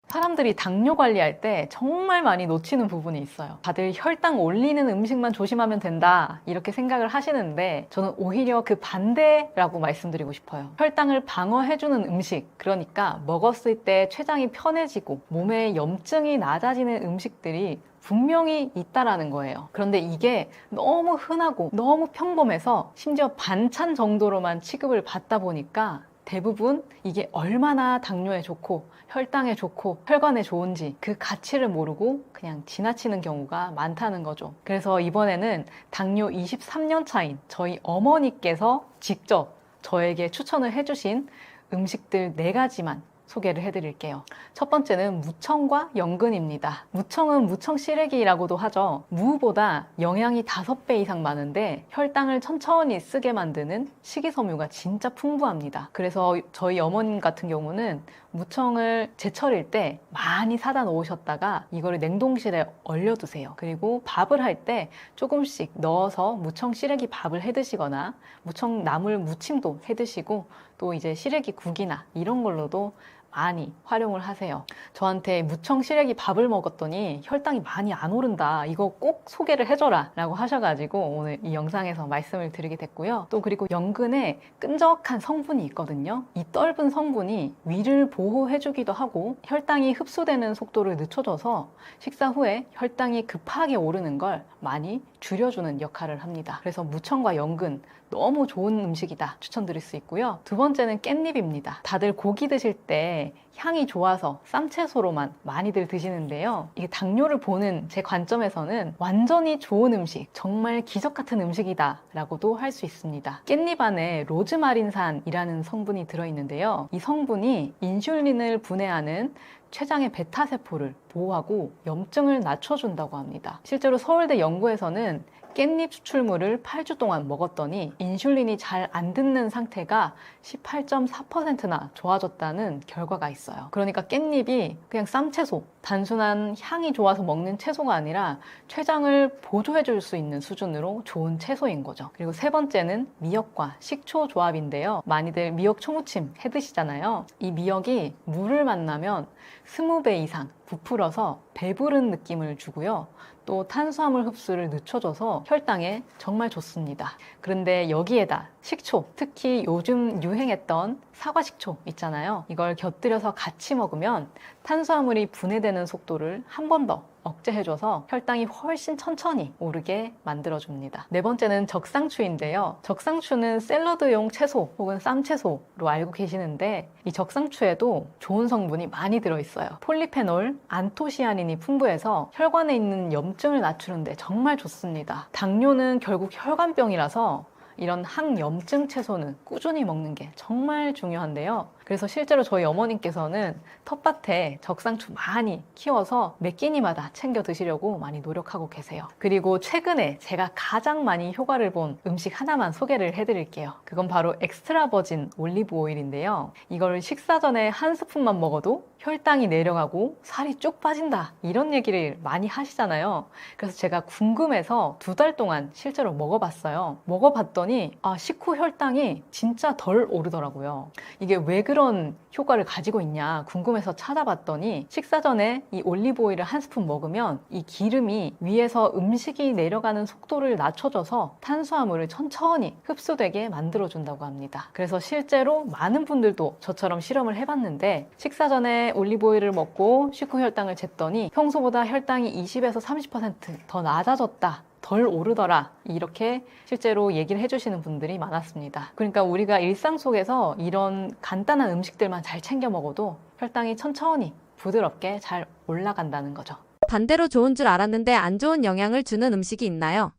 사람들이 당뇨 관리할 때 정말 많이 놓치는 부분이 있어요. 다들 혈당 올리는 음식만 조심하면 된다 이렇게 생각을 하시는데 저는 오히려 그 반대라고 말씀드리고 싶어요. 혈당을 방어해주는 음식, 그러니까 먹었을 때 췌장이 편해지고 몸에 염증이 낮아지는 음식들이 분명히 있다라는 거예요. 그런데 이게 너무 흔하고 너무 평범해서 심지어 반찬 정도로만 취급을 받다 보니까 대부분 이게 얼마나 당뇨에 좋고 혈당에 좋고 혈관에 좋은지 그 가치를 모르고 그냥 지나치는 경우가 많다는 거죠. 그래서 이번에는 당뇨 23년 차인 저희 어머니께서 직접 저에게 추천을 해주신 음식들 4가지만 소개를 해드릴게요. 첫 번째는 무청과 연근입니다. 무청은 무청 시래기라고도 하죠. 무보다 영양이 5배 이상 많은데 혈당을 천천히 쓰게 만드는 식이섬유가 진짜 풍부합니다. 그래서 저희 어머님 같은 경우는 무청을 제철일 때 많이 사다 놓으셨다가 이거를 냉동실에 얼려두세요. 그리고 밥을 할 때 조금씩 넣어서 무청 시래기 밥을 해 드시거나 무청 나물 무침도 해 드시고 또 이제 시래기 국이나 이런 걸로도 많이 활용을 하세요. 저한테 무청 시래기 밥을 먹었더니 혈당이 많이 안 오른다. 이거 꼭 소개를 해줘라 라고 하셔가지고 오늘 이 영상에서 말씀을 드리게 됐고요. 또 그리고 연근에 끈적한 성분이 있거든요. 이 떫은 성분이 위를 보호해주기도 하고 혈당이 흡수되는 속도를 늦춰줘서 식사 후에 혈당이 급하게 오르는 걸 많이 줄여주는 역할을 합니다. 그래서 무청과 연근 너무 좋은 음식이다 추천드릴 수 있고요. 두 번째는 깻잎입니다. 다들 고기 드실 때 향이 좋아서 쌈채소로만 많이들 드시는데요. 이게 당뇨를 보는 제 관점에서는 완전히 좋은 음식, 정말 기적 같은 음식이다 라고도 할 수 있습니다. 깻잎 안에 로즈마린산이라는 성분이 들어있는데요. 이 성분이 인슐린을 분해하는 췌장의 베타세포를 보호하고 염증을 낮춰준다고 합니다. 실제로 서울대 연구에서는 깻잎 추출물을 8주 동안 먹었더니 인슐린이 잘 안 듣는 상태가 18.4%나 좋아졌다는 결과가 있어요. 그러니까 깻잎이 그냥 쌈채소, 단순한 향이 좋아서 먹는 채소가 아니라 췌장을 보조해 줄 수 있는 수준으로 좋은 채소인 거죠. 그리고 세 번째는 미역과 식초 조합인데요. 많이들 미역 초무침 해 드시잖아요. 이 미역이 물을 만나면 20배 이상 부풀어서 배부른 느낌을 주고요. 또 탄수화물 흡수를 늦춰줘서 혈당에 정말 좋습니다. 그런데 여기에다 식초, 특히 요즘 유행했던 사과 식초 있잖아요. 이걸 곁들여서 같이 먹으면 탄수화물이 분해되는 속도를 한 번 더 억제해줘서 혈당이 훨씬 천천히 오르게 만들어줍니다. 네 번째는 적상추인데요. 적상추는 샐러드용 채소 혹은 쌈채소로 알고 계시는데 이 적상추에도 좋은 성분이 많이 들어있어요. 폴리페놀, 안토시아닌이 풍부해서 혈관에 있는 염증을 낮추는데 정말 좋습니다. 당뇨는 결국 혈관병이라서 이런 항염증 채소는 꾸준히 먹는 게 정말 중요한데요. 그래서 실제로 저희 어머님께서는 텃밭에 적상추 많이 키워서 매 끼니마다 챙겨 드시려고 많이 노력하고 계세요. 그리고 최근에 제가 가장 많이 효과를 본 음식 하나만 소개를 해드릴게요. 그건 바로 엑스트라 버진 올리브 오일인데요. 이걸 식사 전에 한 스푼만 먹어도 혈당이 내려가고 살이 쭉 빠진다 이런 얘기를 많이 하시잖아요. 그래서 제가 궁금해서 2달 동안 실제로 먹어봤어요. 먹어봤더니 식후 혈당이 진짜 덜 오르더라고요. 이게 왜 그런 효과를 가지고 있냐 궁금해서 찾아봤더니 식사 전에 이 올리브 오일을 한 스푼 먹으면 이 기름이 위에서 음식이 내려가는 속도를 낮춰줘서 탄수화물을 천천히 흡수되게 만들어준다고 합니다. 그래서 실제로 많은 분들도 저처럼 실험을 해봤는데 식사 전에 올리브 오일을 먹고 식후 혈당을 쟀더니 평소보다 혈당이 20에서 30% 더 낮아졌다. 덜 오르더라 이렇게 실제로 얘기를 해주시는 분들이 많았습니다. 그러니까 우리가 일상 속에서 이런 간단한 음식들만 잘 챙겨 먹어도 혈당이 천천히 부드럽게 잘 올라간다는 거죠. 반대로 좋은 줄 알았는데 안 좋은 영향을 주는 음식이 있나요?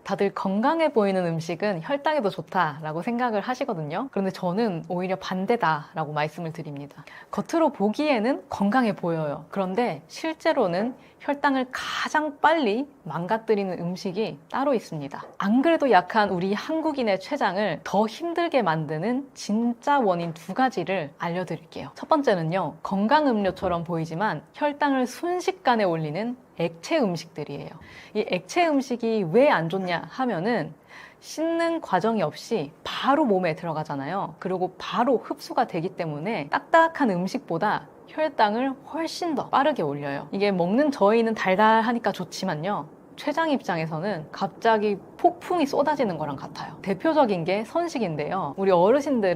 다들 건강해 보이는 음식은 혈당에도 좋다라고 생각을 하시거든요. 그런데 저는 오히려 반대다라고 말씀을 드립니다. 겉으로 보기에는 건강해 보여요. 그런데 실제로는 혈당을 가장 빨리 망가뜨리는 음식이 따로 있습니다. 안 그래도 약한 우리 한국인의 췌장을 더 힘들게 만드는 진짜 원인 2가지를 알려드릴게요. 첫 번째는요, 건강 음료처럼 보이지만 혈당을 순식간에 올리는 액체 음식들이에요. 이 액체 음식이 왜 안 좋냐 하면은 씻는 과정이 없이 바로 몸에 들어가잖아요. 그리고 바로 흡수가 되기 때문에 딱딱한 음식보다 혈당을 훨씬 더 빠르게 올려요. 이게 먹는 저희는 달달하니까 좋지만요. 췌장 입장에서는 갑자기 폭풍이 쏟아지는 거랑 같아요. 대표적인 게 선식인데요. 우리 어르신들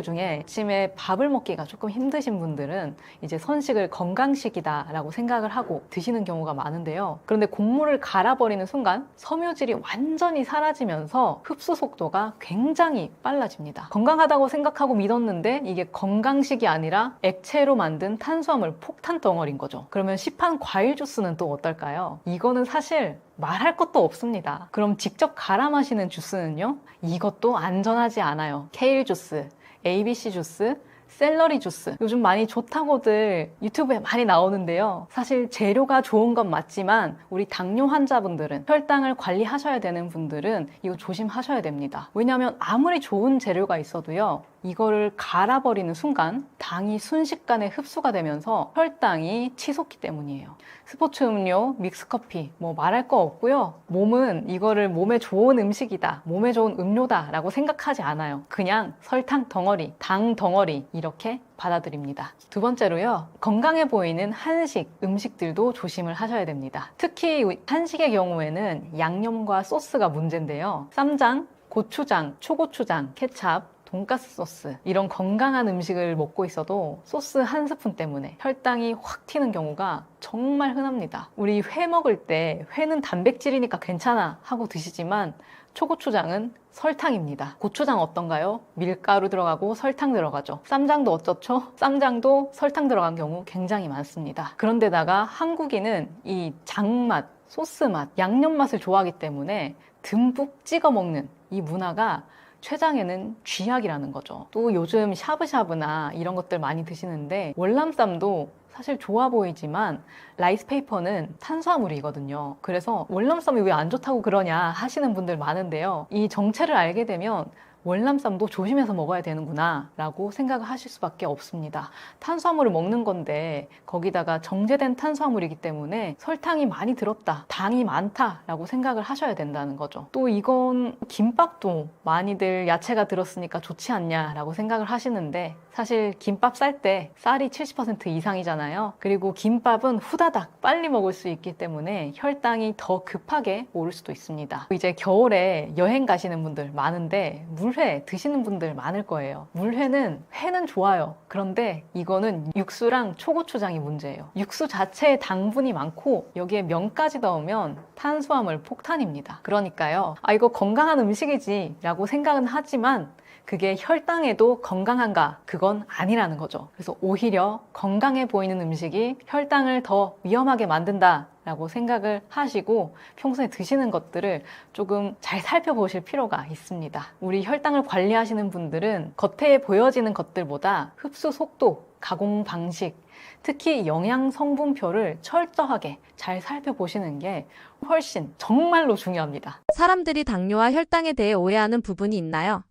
중에 아침에 밥을 먹기가 조금 힘드신 분들은 이제 선식을 건강식이다라고 생각을 하고 드시는 경우가 많은데요. 그런데 곡물을 갈아버리는 순간 섬유질이 완전히 사라지면서 흡수 속도가 굉장히 빨라집니다. 건강하다고 생각하고 믿었는데 이게 건강식이 아니라 액체로 만든 탄수화물 폭탄 덩어리인 거죠. 그러면 시판 과일 주스는 또 어떨까요? 이거는 사실 말할 것도 없습니다. 그럼 직접 갈아 마시는 주스는요? 이것도 안전하지 않아요. 케일 주스, ABC 주스, 샐러리 주스 요즘 많이 좋다고들 유튜브에 많이 나오는데요. 사실 재료가 좋은 건 맞지만 우리 당뇨 환자분들은 혈당을 관리하셔야 되는 분들은 이거 조심하셔야 됩니다. 왜냐하면 아무리 좋은 재료가 있어도요. 이거를 갈아버리는 순간 당이 순식간에 흡수가 되면서 혈당이 치솟기 때문이에요. 스포츠 음료, 믹스커피 뭐 말할 거 없고요. 몸은 이거를 몸에 좋은 음식이다, 몸에 좋은 음료다 라고 생각하지 않아요. 그냥 설탕 덩어리, 당 덩어리 이렇게 받아들입니다. 두 번째로요, 건강해 보이는 한식, 음식들도 조심을 하셔야 됩니다. 특히 한식의 경우에는 양념과 소스가 문제인데요. 쌈장, 고추장, 초고추장, 케찹, 돈가스 소스 이런 건강한 음식을 먹고 있어도 소스 한 스푼 때문에 혈당이 확 튀는 경우가 정말 흔합니다. 우리 회 먹을 때 회는 단백질이니까 괜찮아 하고 드시지만 초고추장은 설탕입니다. 고추장 어떤가요? 밀가루 들어가고 설탕 들어가죠. 쌈장도 어떻죠? 쌈장도 설탕 들어간 경우 굉장히 많습니다. 그런데다가 한국인은 이 장맛, 소스 맛, 양념 맛을 좋아하기 때문에 듬뿍 찍어 먹는 이 문화가 췌장에는 쥐약이라는 거죠. 또 요즘 샤브샤브나 이런 것들 많이 드시는데 월남쌈도 사실 좋아 보이지만 라이스페이퍼는 탄수화물이거든요. 그래서 월남쌈이 왜 안 좋다고 그러냐 하시는 분들 많은데요. 이 정체를 알게 되면 월남쌈도 조심해서 먹어야 되는구나 라고 생각을 하실 수밖에 없습니다. 탄수화물을 먹는 건데 거기다가 정제된 탄수화물이기 때문에 설탕이 많이 들었다, 당이 많다 라고 생각을 하셔야 된다는 거죠. 또 이건 김밥도 많이들 야채가 들었으니까 좋지 않냐 라고 생각을 하시는데 사실 김밥 쌀 때 쌀이 70% 이상이잖아요. 그리고 김밥은 후다닥 빨리 먹을 수 있기 때문에 혈당이 더 급하게 오를 수도 있습니다. 이제 겨울에 여행 가시는 분들 많은데 물회 드시는 분들 많을 거예요. 회는 좋아요. 그런데 이거는 육수랑 초고추장이 문제예요. 육수 자체에 당분이 많고 여기에 면까지 넣으면 탄수화물 폭탄입니다. 그러니까요, 이거 건강한 음식이지 라고 생각은 하지만 그게 혈당에도 건강한가? 그건 아니라는 거죠. 그래서 오히려 건강해 보이는 음식이 혈당을 더 위험하게 만든다 라고 생각을 하시고 평소에 드시는 것들을 조금 잘 살펴보실 필요가 있습니다. 우리 혈당을 관리하시는 분들은 겉에 보여지는 것들보다 흡수 속도, 가공 방식, 특히 영양 성분표를 철저하게 잘 살펴보시는 게 훨씬 정말로 중요합니다. 사람들이 당뇨와 혈당에 대해 오해하는 부분이 있나요?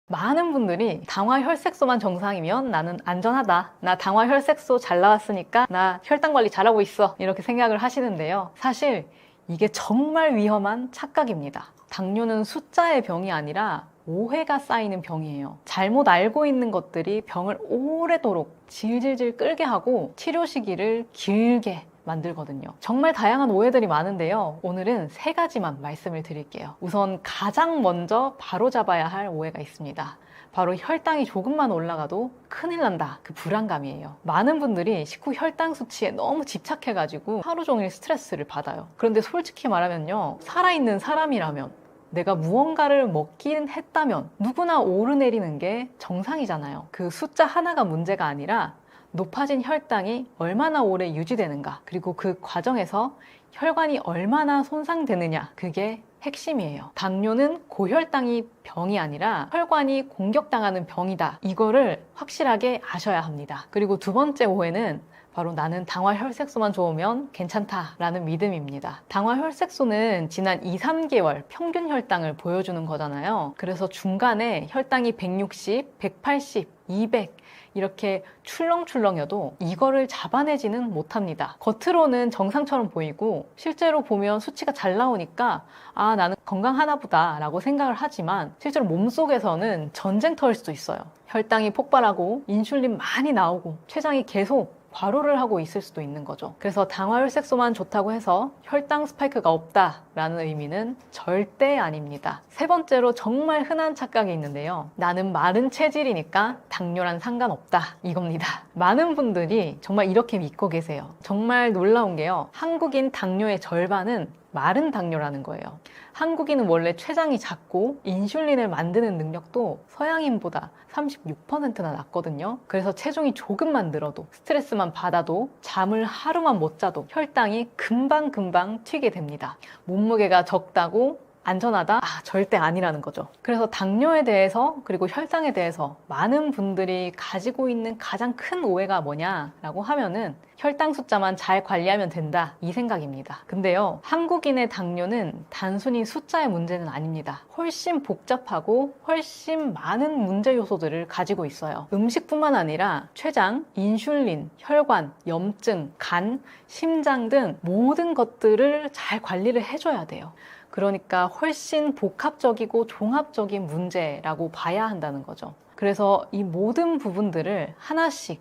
많은 분들이 당화혈색소만 정상이면 나는 안전하다, 나 당화혈색소 잘 나왔으니까 나 혈당 관리 잘하고 있어, 이렇게 생각을 하시는데요. 사실 이게 정말 위험한 착각입니다. 당뇨는 숫자의 병이 아니라 오해가 쌓이는 병이에요. 잘못 알고 있는 것들이 병을 오래도록 질질질 끌게 하고 치료 시기를 길게 만들거든요. 정말 다양한 오해들이 많은데요. 오늘은 3가지만 말씀을 드릴게요. 우선 가장 먼저 바로잡아야 할 오해가 있습니다. 바로 혈당이 조금만 올라가도 큰일 난다, 그 불안감이에요. 많은 분들이 식후 혈당 수치에 너무 집착해가지고 하루 종일 스트레스를 받아요. 그런데 솔직히 말하면요, 살아있는 사람이라면, 내가 무언가를 먹긴 했다면 누구나 오르내리는 게 정상이잖아요. 그 숫자 하나가 문제가 아니라 높아진 혈당이 얼마나 오래 유지되는가, 그리고 그 과정에서 혈관이 얼마나 손상되느냐, 그게 핵심이에요. 당뇨는 고혈당이 병이 아니라 혈관이 공격당하는 병이다. 이거를 확실하게 아셔야 합니다. 그리고 두 번째 오해는 바로 나는 당화혈색소만 좋으면 괜찮다라는 믿음입니다. 당화혈색소는 지난 2-3개월 평균 혈당을 보여주는 거잖아요. 그래서 중간에 혈당이 160, 180, 200 이렇게 출렁출렁여도 이거를 잡아내지는 못합니다. 겉으로는 정상처럼 보이고 실제로 보면 수치가 잘 나오니까 나는 건강하나 보다 라고 생각을 하지만 실제로 몸속에서는 전쟁터일 수도 있어요. 혈당이 폭발하고 인슐린 많이 나오고 췌장이 계속 과로를 하고 있을 수도 있는 거죠. 그래서 당화혈색소만 좋다고 해서 혈당 스파이크가 없다라는 의미는 절대 아닙니다. 3번째로 정말 흔한 착각이 있는데요. 나는 마른 체질이니까 당뇨란 상관없다, 이겁니다. 많은 분들이 정말 이렇게 믿고 계세요. 정말 놀라운 게요, 한국인 당뇨의 절반은 마른 당뇨라는 거예요. 한국인은 원래 췌장이 작고 인슐린을 만드는 능력도 서양인보다 36%나 낮거든요. 그래서 체중이 조금만 늘어도, 스트레스만 받아도, 잠을 하루만 못 자도 혈당이 금방금방 튀게 됩니다. 몸무게가 적다고 안전하다? 절대 아니라는 거죠. 그래서 당뇨에 대해서 그리고 혈당에 대해서 많은 분들이 가지고 있는 가장 큰 오해가 뭐냐라고 하면은 혈당 숫자만 잘 관리하면 된다 이 생각입니다. 근데요, 한국인의 당뇨는 단순히 숫자의 문제는 아닙니다. 훨씬 복잡하고 훨씬 많은 문제 요소들을 가지고 있어요. 음식뿐만 아니라 췌장, 인슐린, 혈관, 염증, 간, 심장 등 모든 것들을 잘 관리를 해줘야 돼요. 그러니까 훨씬 복합적이고 종합적인 문제라고 봐야 한다는 거죠. 그래서 이 모든 부분들을 하나씩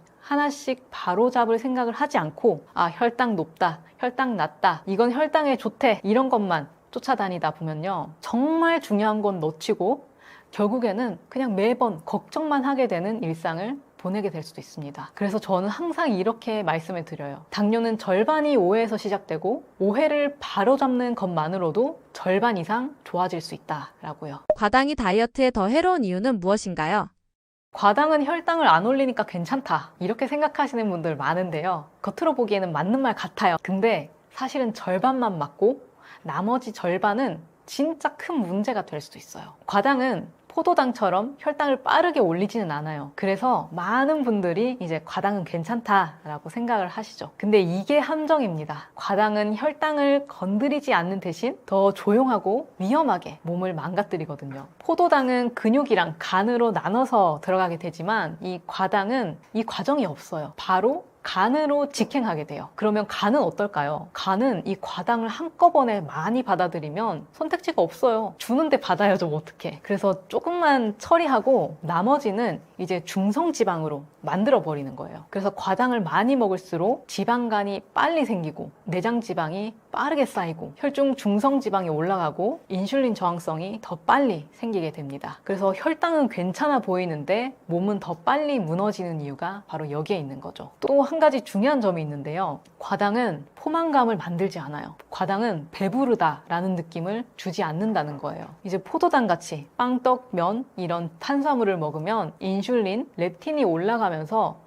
바로잡을 생각을 하지 않고 혈당 높다, 혈당 낮다, 이건 혈당에 좋대 이런 것만 쫓아다니다 보면요, 정말 중요한 건 놓치고 결국에는 그냥 매번 걱정만 하게 되는 일상을 보내게 될 수도 있습니다. 그래서 저는 항상 이렇게 말씀을 드려요. 당뇨는 절반이 오해에서 시작되고 오해를 바로잡는 것만으로도 절반 이상 좋아질 수 있다라고요. 과당이 다이어트에 더 해로운 이유는 무엇인가요? 과당은 혈당을 안 올리니까 괜찮다 이렇게 생각하시는 분들 많은데요, 겉으로 보기에는 맞는 말 같아요. 근데 사실은 절반만 맞고 나머지 절반은 진짜 큰 문제가 될 수도 있어요. 과당은 포도당처럼 혈당을 빠르게 올리지는 않아요. 그래서 많은 분들이 이제 과당은 괜찮다라고 생각을 하시죠. 근데 이게 함정입니다. 과당은 혈당을 건드리지 않는 대신 더 조용하고 위험하게 몸을 망가뜨리거든요. 포도당은 근육이랑 간으로 나눠서 들어가게 되지만 이 과당은 이 과정이 없어요. 바로 간으로 직행하게 돼요. 그러면 간은 어떨까요? 간은 이 과당을 한꺼번에 많이 받아들이면 선택지가 없어요. 주는데 받아야죠, 뭐 어떡해. 그래서 조금만 처리하고 나머지는 이제 중성지방으로 만들어버리는 거예요. 그래서 과당을 많이 먹을수록 지방간이 빨리 생기고 내장지방이 빠르게 쌓이고 혈중 중성지방이 올라가고 인슐린 저항성이 더 빨리 생기게 됩니다. 그래서 혈당은 괜찮아 보이는데 몸은 더 빨리 무너지는 이유가 바로 여기에 있는 거죠. 또 한 가지 중요한 점이 있는데요, 과당은 포만감을 만들지 않아요. 과당은 배부르다라는 느낌을 주지 않는다는 거예요. 이제 포도당 같이 빵, 떡, 면 이런 탄수화물을 먹으면 인슐린, 렙틴이 올라가면서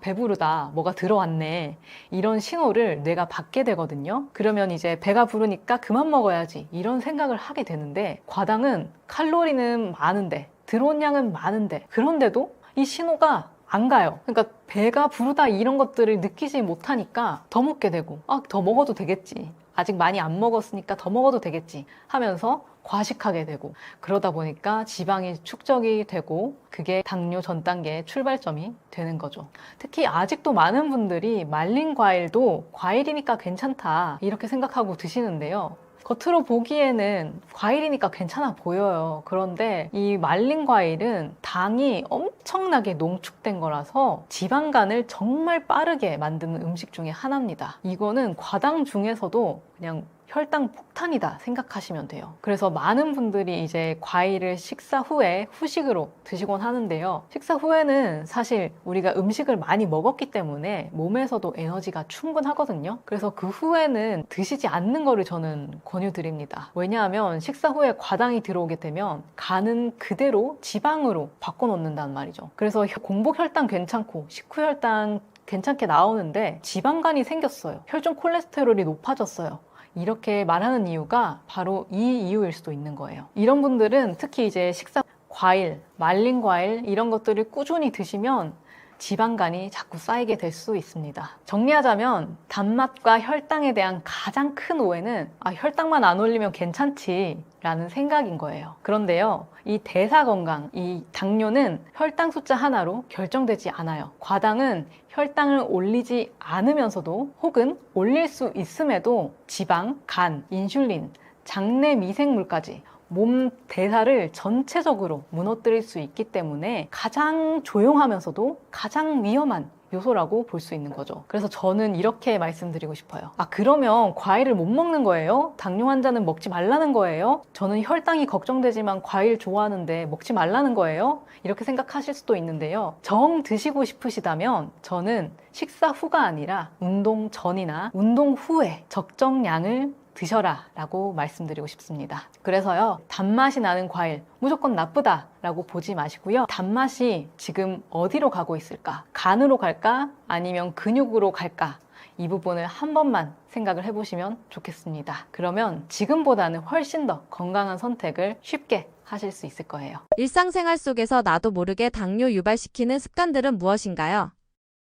배부르다, 뭐가 들어왔네, 이런 신호를 뇌가 받게 되거든요. 그러면 이제 배가 부르니까 그만 먹어야지 이런 생각을 하게 되는데, 과당은 칼로리는 많은데 들어온 양은 많은데 그런데도 이 신호가 안 가요. 그러니까 배가 부르다 이런 것들을 느끼지 못하니까 더 먹게 되고 더 먹어도 되겠지, 아직 많이 안 먹었으니까 더 먹어도 되겠지 하면서 과식하게 되고, 그러다 보니까 지방이 축적이 되고 그게 당뇨 전 단계의 출발점이 되는 거죠. 특히 아직도 많은 분들이 말린 과일도 과일이니까 괜찮다 이렇게 생각하고 드시는데요, 겉으로 보기에는 과일이니까 괜찮아 보여요. 그런데 이 말린 과일은 당이 엄청나게 농축된 거라서 지방간을 정말 빠르게 만드는 음식 중에 하나입니다. 이거는 과당 중에서도 그냥 혈당 폭탄이다 생각하시면 돼요. 그래서 많은 분들이 이제 과일을 식사 후에 후식으로 드시곤 하는데요, 식사 후에는 사실 우리가 음식을 많이 먹었기 때문에 몸에서도 에너지가 충분하거든요. 그래서 그 후에는 드시지 않는 거를 저는 권유드립니다. 왜냐하면 식사 후에 과당이 들어오게 되면 간은 그대로 지방으로 바꿔놓는단 말이죠. 그래서 공복 혈당 괜찮고 식후 혈당 괜찮게 나오는데 지방간이 생겼어요. 혈중 콜레스테롤이 높아졌어요. 이렇게 말하는 이유가 바로 이 이유일 수도 있는 거예요. 이런 분들은 특히 이제 식사 과일, 말린 과일 이런 것들을 꾸준히 드시면 지방간이 자꾸 쌓이게 될 수 있습니다. 정리하자면 단맛과 혈당에 대한 가장 큰 오해는 혈당만 안 올리면 괜찮지 라는 생각인 거예요. 그런데요, 이 대사 건강, 이 당뇨는 혈당 숫자 하나로 결정되지 않아요. 과당은 혈당을 올리지 않으면서도 혹은 올릴 수 있음에도 지방, 간, 인슐린, 장내 미생물까지 몸 대사를 전체적으로 무너뜨릴 수 있기 때문에 가장 조용하면서도 가장 위험한 요소라고 볼 수 있는 거죠. 그래서 저는 이렇게 말씀드리고 싶어요. 그러면 과일을 못 먹는 거예요? 당뇨 환자는 먹지 말라는 거예요? 저는 혈당이 걱정되지만 과일 좋아하는데 먹지 말라는 거예요? 이렇게 생각하실 수도 있는데요, 정 드시고 싶으시다면 저는 식사 후가 아니라 운동 전이나 운동 후에 적정량을 드셔라 라고 말씀드리고 싶습니다. 그래서요, 단맛이 나는 과일 무조건 나쁘다 라고 보지 마시고요, 단맛이 지금 어디로 가고 있을까? 간으로 갈까? 아니면 근육으로 갈까? 이 부분을 한 번만 생각을 해보시면 좋겠습니다. 그러면 지금보다는 훨씬 더 건강한 선택을 쉽게 하실 수 있을 거예요. 일상생활 속에서 나도 모르게 당뇨 유발시키는 습관들은 무엇인가요?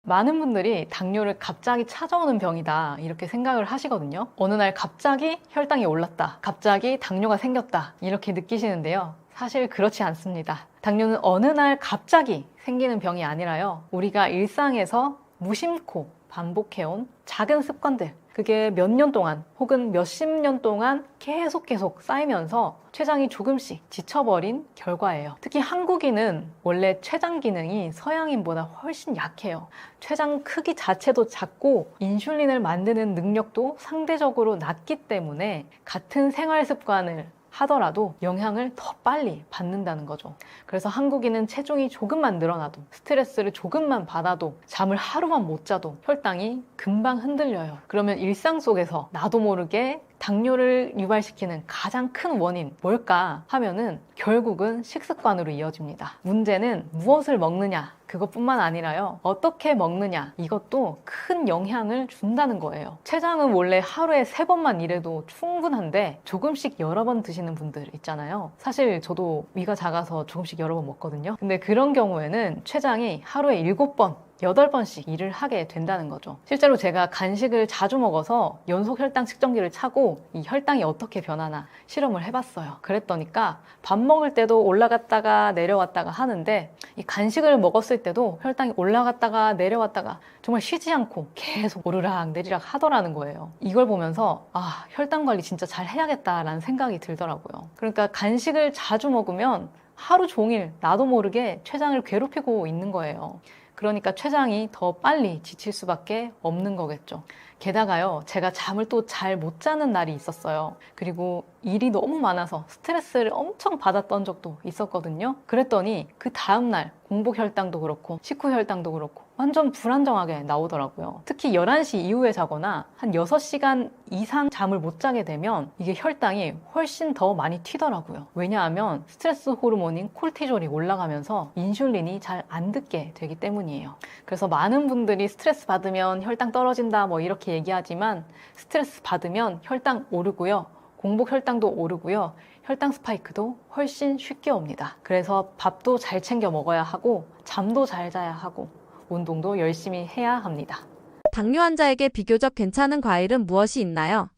많은 분들이 당뇨를 갑자기 찾아오는 병이다 이렇게 생각을 하시거든요. 어느 날 갑자기 혈당이 올랐다, 갑자기 당뇨가 생겼다 이렇게 느끼시는데요. 사실 그렇지 않습니다. 당뇨는 어느 날 갑자기 생기는 병이 아니라요. 우리가 일상에서 무심코 반복해온 작은 습관들, 그게 몇 년 동안 혹은 몇십 년 동안 계속 쌓이면서 췌장이 조금씩 지쳐버린 결과예요. 특히 한국인은 원래 췌장 기능이 서양인보다 훨씬 약해요. 췌장 크기 자체도 작고 인슐린을 만드는 능력도 상대적으로 낮기 때문에 같은 생활 습관을 하더라도 영향을 더 빨리 받는다는 거죠. 그래서 한국인은 체중이 조금만 늘어나도, 스트레스를 조금만 받아도, 잠을 하루만 못 자도 혈당이 금방 흔들려요. 그러면 일상 속에서 나도 모르게 당뇨를 유발시키는 가장 큰 원인 뭘까 하면은 결국은 식습관으로 이어집니다. 문제는 무엇을 먹느냐 그것뿐만 아니라요, 어떻게 먹느냐 이것도 큰 영향을 준다는 거예요. 췌장은 원래 하루에 3번만 일해도 충분한데 조금씩 여러 번 드시는 분들 있잖아요. 사실 저도 위가 작아서 조금씩 여러 번 먹거든요. 근데 그런 경우에는 췌장이 하루에 7번 8번씩 일을 하게 된다는 거죠. 실제로 제가 간식을 자주 먹어서 연속 혈당 측정기를 차고 이 혈당이 어떻게 변하나 실험을 해봤어요. 그랬더니까 밥 먹을 때도 올라갔다가 내려왔다가 하는데 이 간식을 먹었을 때도 혈당이 올라갔다가 내려왔다가 정말 쉬지 않고 계속 오르락 내리락 하더라는 거예요. 이걸 보면서 아, 혈당 관리 진짜 잘 해야겠다라는 생각이 들더라고요. 그러니까 간식을 자주 먹으면 하루 종일 나도 모르게 췌장을 괴롭히고 있는 거예요. 그러니까 췌장이 더 빨리 지칠 수밖에 없는 거겠죠. 게다가요, 제가 잠을 또 잘 못 자는 날이 있었어요. 그리고 일이 너무 많아서 스트레스를 엄청 받았던 적도 있었거든요. 그랬더니 그 다음날 공복 혈당도 그렇고 식후 혈당도 그렇고 완전 불안정하게 나오더라고요. 특히 11시 이후에 자거나 한 6시간 이상 잠을 못 자게 되면 이게 혈당이 훨씬 더 많이 튀더라고요. 왜냐하면 스트레스 호르몬인 콜티졸이 올라가면서 인슐린이 잘 안 듣게 되기 때문이에요. 그래서 많은 분들이 스트레스 받으면 혈당 떨어진다 뭐 이렇게 얘기하지만 스트레스 받으면 혈당 오르고요. 공복 혈당도 오르고요. 혈당 스파이크도 훨씬 쉽게 옵니다. 그래서 밥도 잘 챙겨 먹어야 하고 잠도 잘 자야 하고 운동도 열심히 해야 합니다. 당뇨 환자에게 비교적 괜찮은 과일은 무엇이 있나요?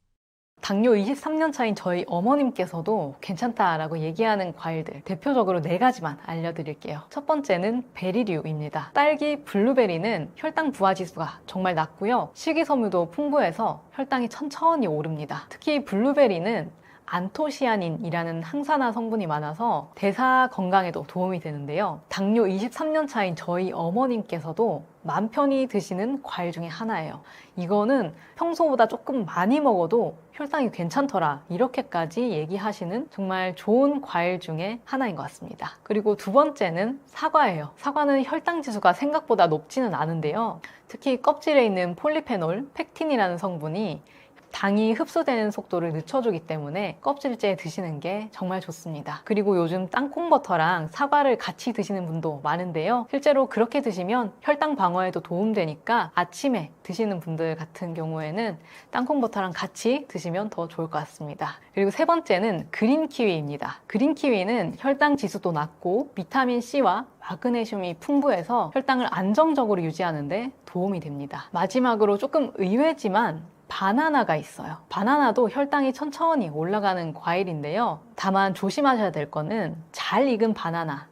당뇨 23년 차인 저희 어머님께서도 괜찮다라고 얘기하는 과일들 대표적으로 4가지만 알려드릴게요. 첫 번째는 베리류입니다. 딸기, 블루베리는 혈당 부하 지수가 정말 낮고요. 식이섬유도 풍부해서 혈당이 천천히 오릅니다. 특히 블루베리는 안토시아닌이라는 항산화 성분이 많아서 대사 건강에도 도움이 되는데요. 당뇨 23년 차인 저희 어머님께서도 맘 편히 드시는 과일 중에 하나예요. 이거는 평소보다 조금 많이 먹어도 혈당이 괜찮더라 이렇게까지 얘기하시는 정말 좋은 과일 중에 하나인 것 같습니다. 그리고 두 번째는 사과예요. 사과는 혈당 지수가 생각보다 높지는 않은데요. 특히 껍질에 있는 폴리페놀, 팩틴이라는 성분이 당이 흡수되는 속도를 늦춰주기 때문에 껍질째 드시는 게 정말 좋습니다. 그리고 요즘 땅콩버터랑 사과를 같이 드시는 분도 많은데요. 실제로 그렇게 드시면 혈당 방어에도 도움되니까 아침에 드시는 분들 같은 경우에는 땅콩버터랑 같이 드시면 더 좋을 것 같습니다. 그리고 세 번째는 그린키위입니다. 그린키위는 혈당 지수도 낮고 비타민C와 마그네슘이 풍부해서 혈당을 안정적으로 유지하는데 도움이 됩니다. 마지막으로 조금 의외지만 바나나가 있어요. 바나나도 혈당이 천천히 올라가는 과일인데요. 다만 조심하셔야 될 거는 잘 익은 바나나,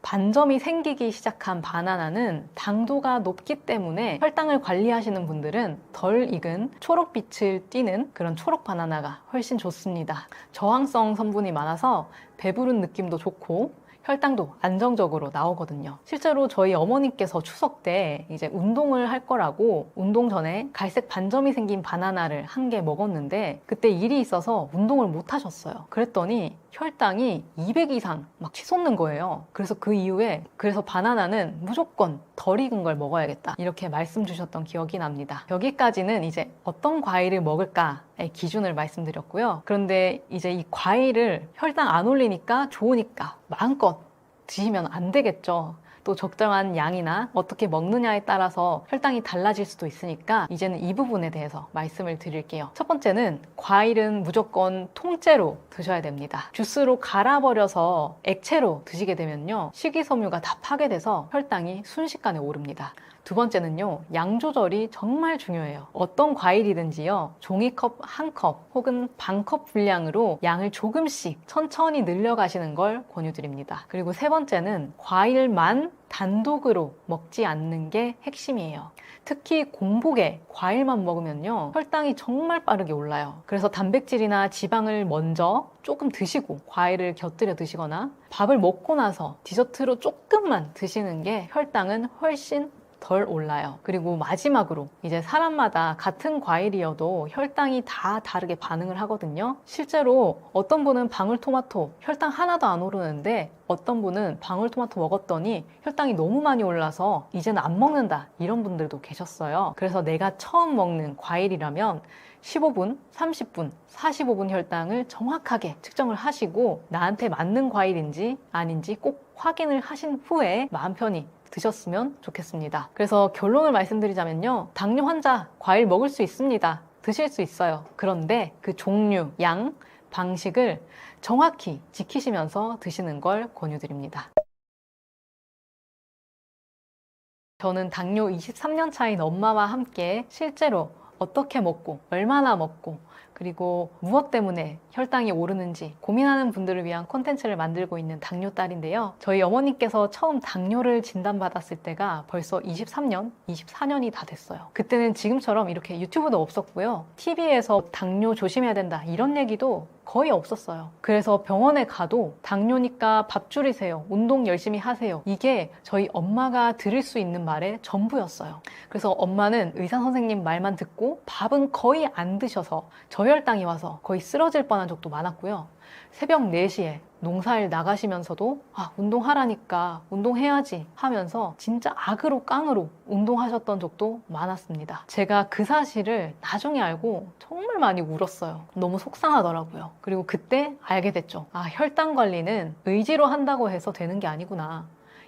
반점이 생기기 시작한 바나나는 당도가 높기 때문에 혈당을 관리하시는 분들은 덜 익은 초록빛을 띠는 그런 초록 바나나가 훨씬 좋습니다. 저항성 성분이 많아서 배부른 느낌도 좋고 혈당도 안정적으로 나오거든요. 실제로 저희 어머니께서 추석 때 이제 운동을 할 거라고 운동 전에 갈색 반점이 생긴 바나나를 한 개 먹었는데 그때 일이 있어서 운동을 못 하셨어요. 그랬더니 혈당이 200 이상 막 치솟는 거예요. 그래서 그 이후에 바나나는 무조건 덜 익은 걸 먹어야겠다 이렇게 말씀 주셨던 기억이 납니다. 여기까지는 이제 어떤 과일을 먹을까의 기준을 말씀드렸고요. 그런데 이제 이 과일을 혈당 안 올리니까 좋으니까 마음껏 드시면 안 되겠죠. 또 적정한 양이나 어떻게 먹느냐에 따라서 혈당이 달라질 수도 있으니까 이제는 이 부분에 대해서 말씀을 드릴게요. 첫 번째는 과일은 무조건 통째로 드셔야 됩니다. 주스로 갈아버려서 액체로 드시게 되면요, 식이섬유가 다 파괴돼서 혈당이 순식간에 오릅니다. 두 번째는요, 양 조절이 정말 중요해요. 어떤 과일이든지요, 종이컵 한 컵 혹은 반컵 분량으로 양을 조금씩 천천히 늘려가시는 걸 권유드립니다. 그리고 세 번째는 과일만 단독으로 먹지 않는 게 핵심이에요. 특히 공복에 과일만 먹으면요, 혈당이 정말 빠르게 올라요. 그래서 단백질이나 지방을 먼저 조금 드시고 과일을 곁들여 드시거나 밥을 먹고 나서 디저트로 조금만 드시는 게 혈당은 훨씬 덜 올라요. 그리고 마지막으로 이제 사람마다 같은 과일이어도 혈당이 다 다르게 반응을 하거든요. 실제로 어떤 분은 방울토마토 혈당 하나도 안 오르는데 어떤 분은 방울토마토 먹었더니 혈당이 너무 많이 올라서 이제는 안 먹는다, 이런 분들도 계셨어요. 그래서 내가 처음 먹는 과일이라면 15분, 30분, 45분 혈당을 정확하게 측정을 하시고 나한테 맞는 과일인지 아닌지 꼭 확인을 하신 후에 마음 편히 드셨으면 좋겠습니다. 그래서 결론을 말씀드리자면요, 당뇨 환자 과일 먹을 수 있습니다. 드실 수 있어요. 그런데 그 종류, 양, 방식을 정확히 지키시면서 드시는 걸 권유드립니다. 저는 당뇨 23년 차인 엄마와 함께 실제로 어떻게 먹고 얼마나 먹고 그리고 무엇 때문에 혈당이 오르는지 고민하는 분들을 위한 콘텐츠를 만들고 있는 당뇨딸인데요. 저희 어머니께서 처음 당뇨를 진단받았을 때가 벌써 23년, 24년이 다 됐어요. 그때는 지금처럼 이렇게 유튜브도 없었고요. TV에서 당뇨 조심해야 된다, 이런 얘기도 거의 없었어요. 그래서 병원에 가도 당뇨니까 밥 줄이세요, 운동 열심히 하세요, 이게 저희 엄마가 들을 수 있는 말의 전부였어요. 그래서 엄마는 의사 선생님 말만 듣고 밥은 거의 안 드셔서 저혈당이 와서 거의 쓰러질 뻔한 적도 많았고요. 새벽 4시에 농사일 나가시면서도 운동하라니까 운동해야지 하면서 진짜 악으로 깡으로 운동하셨던 적도 많았습니다. 제가 그 사실을 나중에 알고 정말 많이 울었어요. 너무 속상하더라고요. 그리고 그때 알게 됐죠. 혈당 관리는 의지로 한다고 해서 되는 게 아니구나.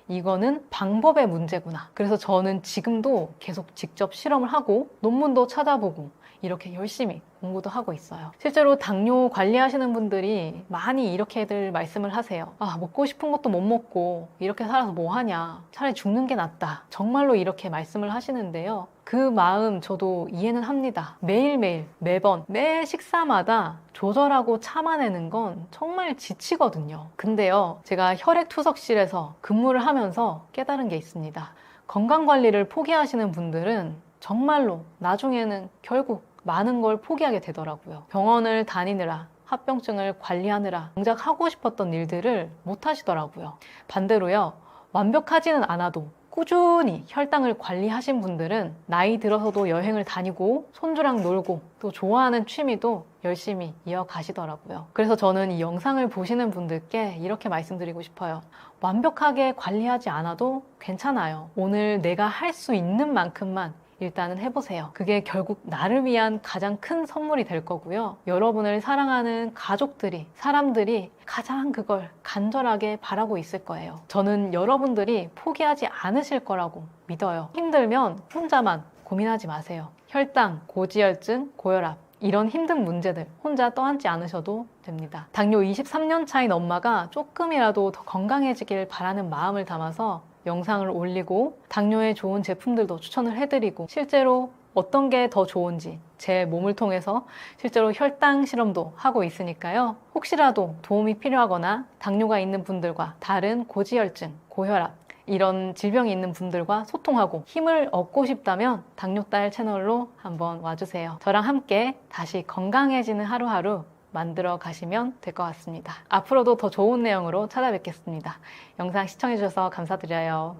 이거는 방법의 문제구나. 그래서 저는 지금도 계속 직접 실험을 하고 논문도 찾아보고 이렇게 열심히 공부도 하고 있어요. 실제로 당뇨 관리하시는 분들이 많이 이렇게들 말씀을 하세요. 먹고 싶은 것도 못 먹고 이렇게 살아서 뭐 하냐, 차라리 죽는 게 낫다, 정말로 이렇게 말씀을 하시는데요. 그 마음 저도 이해는 합니다. 매일매일 매번 매 식사마다 조절하고 참아내는 건 정말 지치거든요. 근데요, 제가 혈액투석실에서 근무를 하면서 깨달은 게 있습니다. 건강관리를 포기하시는 분들은 정말로 나중에는 결국 많은 걸 포기하게 되더라고요. 병원을 다니느라, 합병증을 관리하느라 정작 하고 싶었던 일들을 못 하시더라고요. 반대로요, 완벽하지는 않아도 꾸준히 혈당을 관리하신 분들은 나이 들어서도 여행을 다니고 손주랑 놀고 또 좋아하는 취미도 열심히 이어가시더라고요. 그래서 저는 이 영상을 보시는 분들께 이렇게 말씀드리고 싶어요. 완벽하게 관리하지 않아도 괜찮아요. 오늘 내가 할 수 있는 만큼만 일단은 해보세요. 그게 결국 나를 위한 가장 큰 선물이 될 거고요. 여러분을 사랑하는 가족들이, 사람들이 가장 그걸 간절하게 바라고 있을 거예요. 저는 여러분들이 포기하지 않으실 거라고 믿어요. 힘들면 혼자만 고민하지 마세요. 혈당, 고지혈증, 고혈압, 이런 힘든 문제들 혼자 떠안지 않으셔도 됩니다. 당뇨 23년 차인 엄마가 조금이라도 더 건강해지길 바라는 마음을 담아서 영상을 올리고 당뇨에 좋은 제품들도 추천을 해드리고 실제로 어떤 게 더 좋은지 제 몸을 통해서 실제로 혈당 실험도 하고 있으니까요. 혹시라도 도움이 필요하거나 당뇨가 있는 분들과 다른 고지혈증, 고혈압 이런 질병이 있는 분들과 소통하고 힘을 얻고 싶다면 당뇨딸 채널로 한번 와주세요. 저랑 함께 다시 건강해지는 하루하루 만들어 가시면 될 것 같습니다. 앞으로도 더 좋은 내용으로 찾아뵙겠습니다. 영상 시청해주셔서 감사드려요.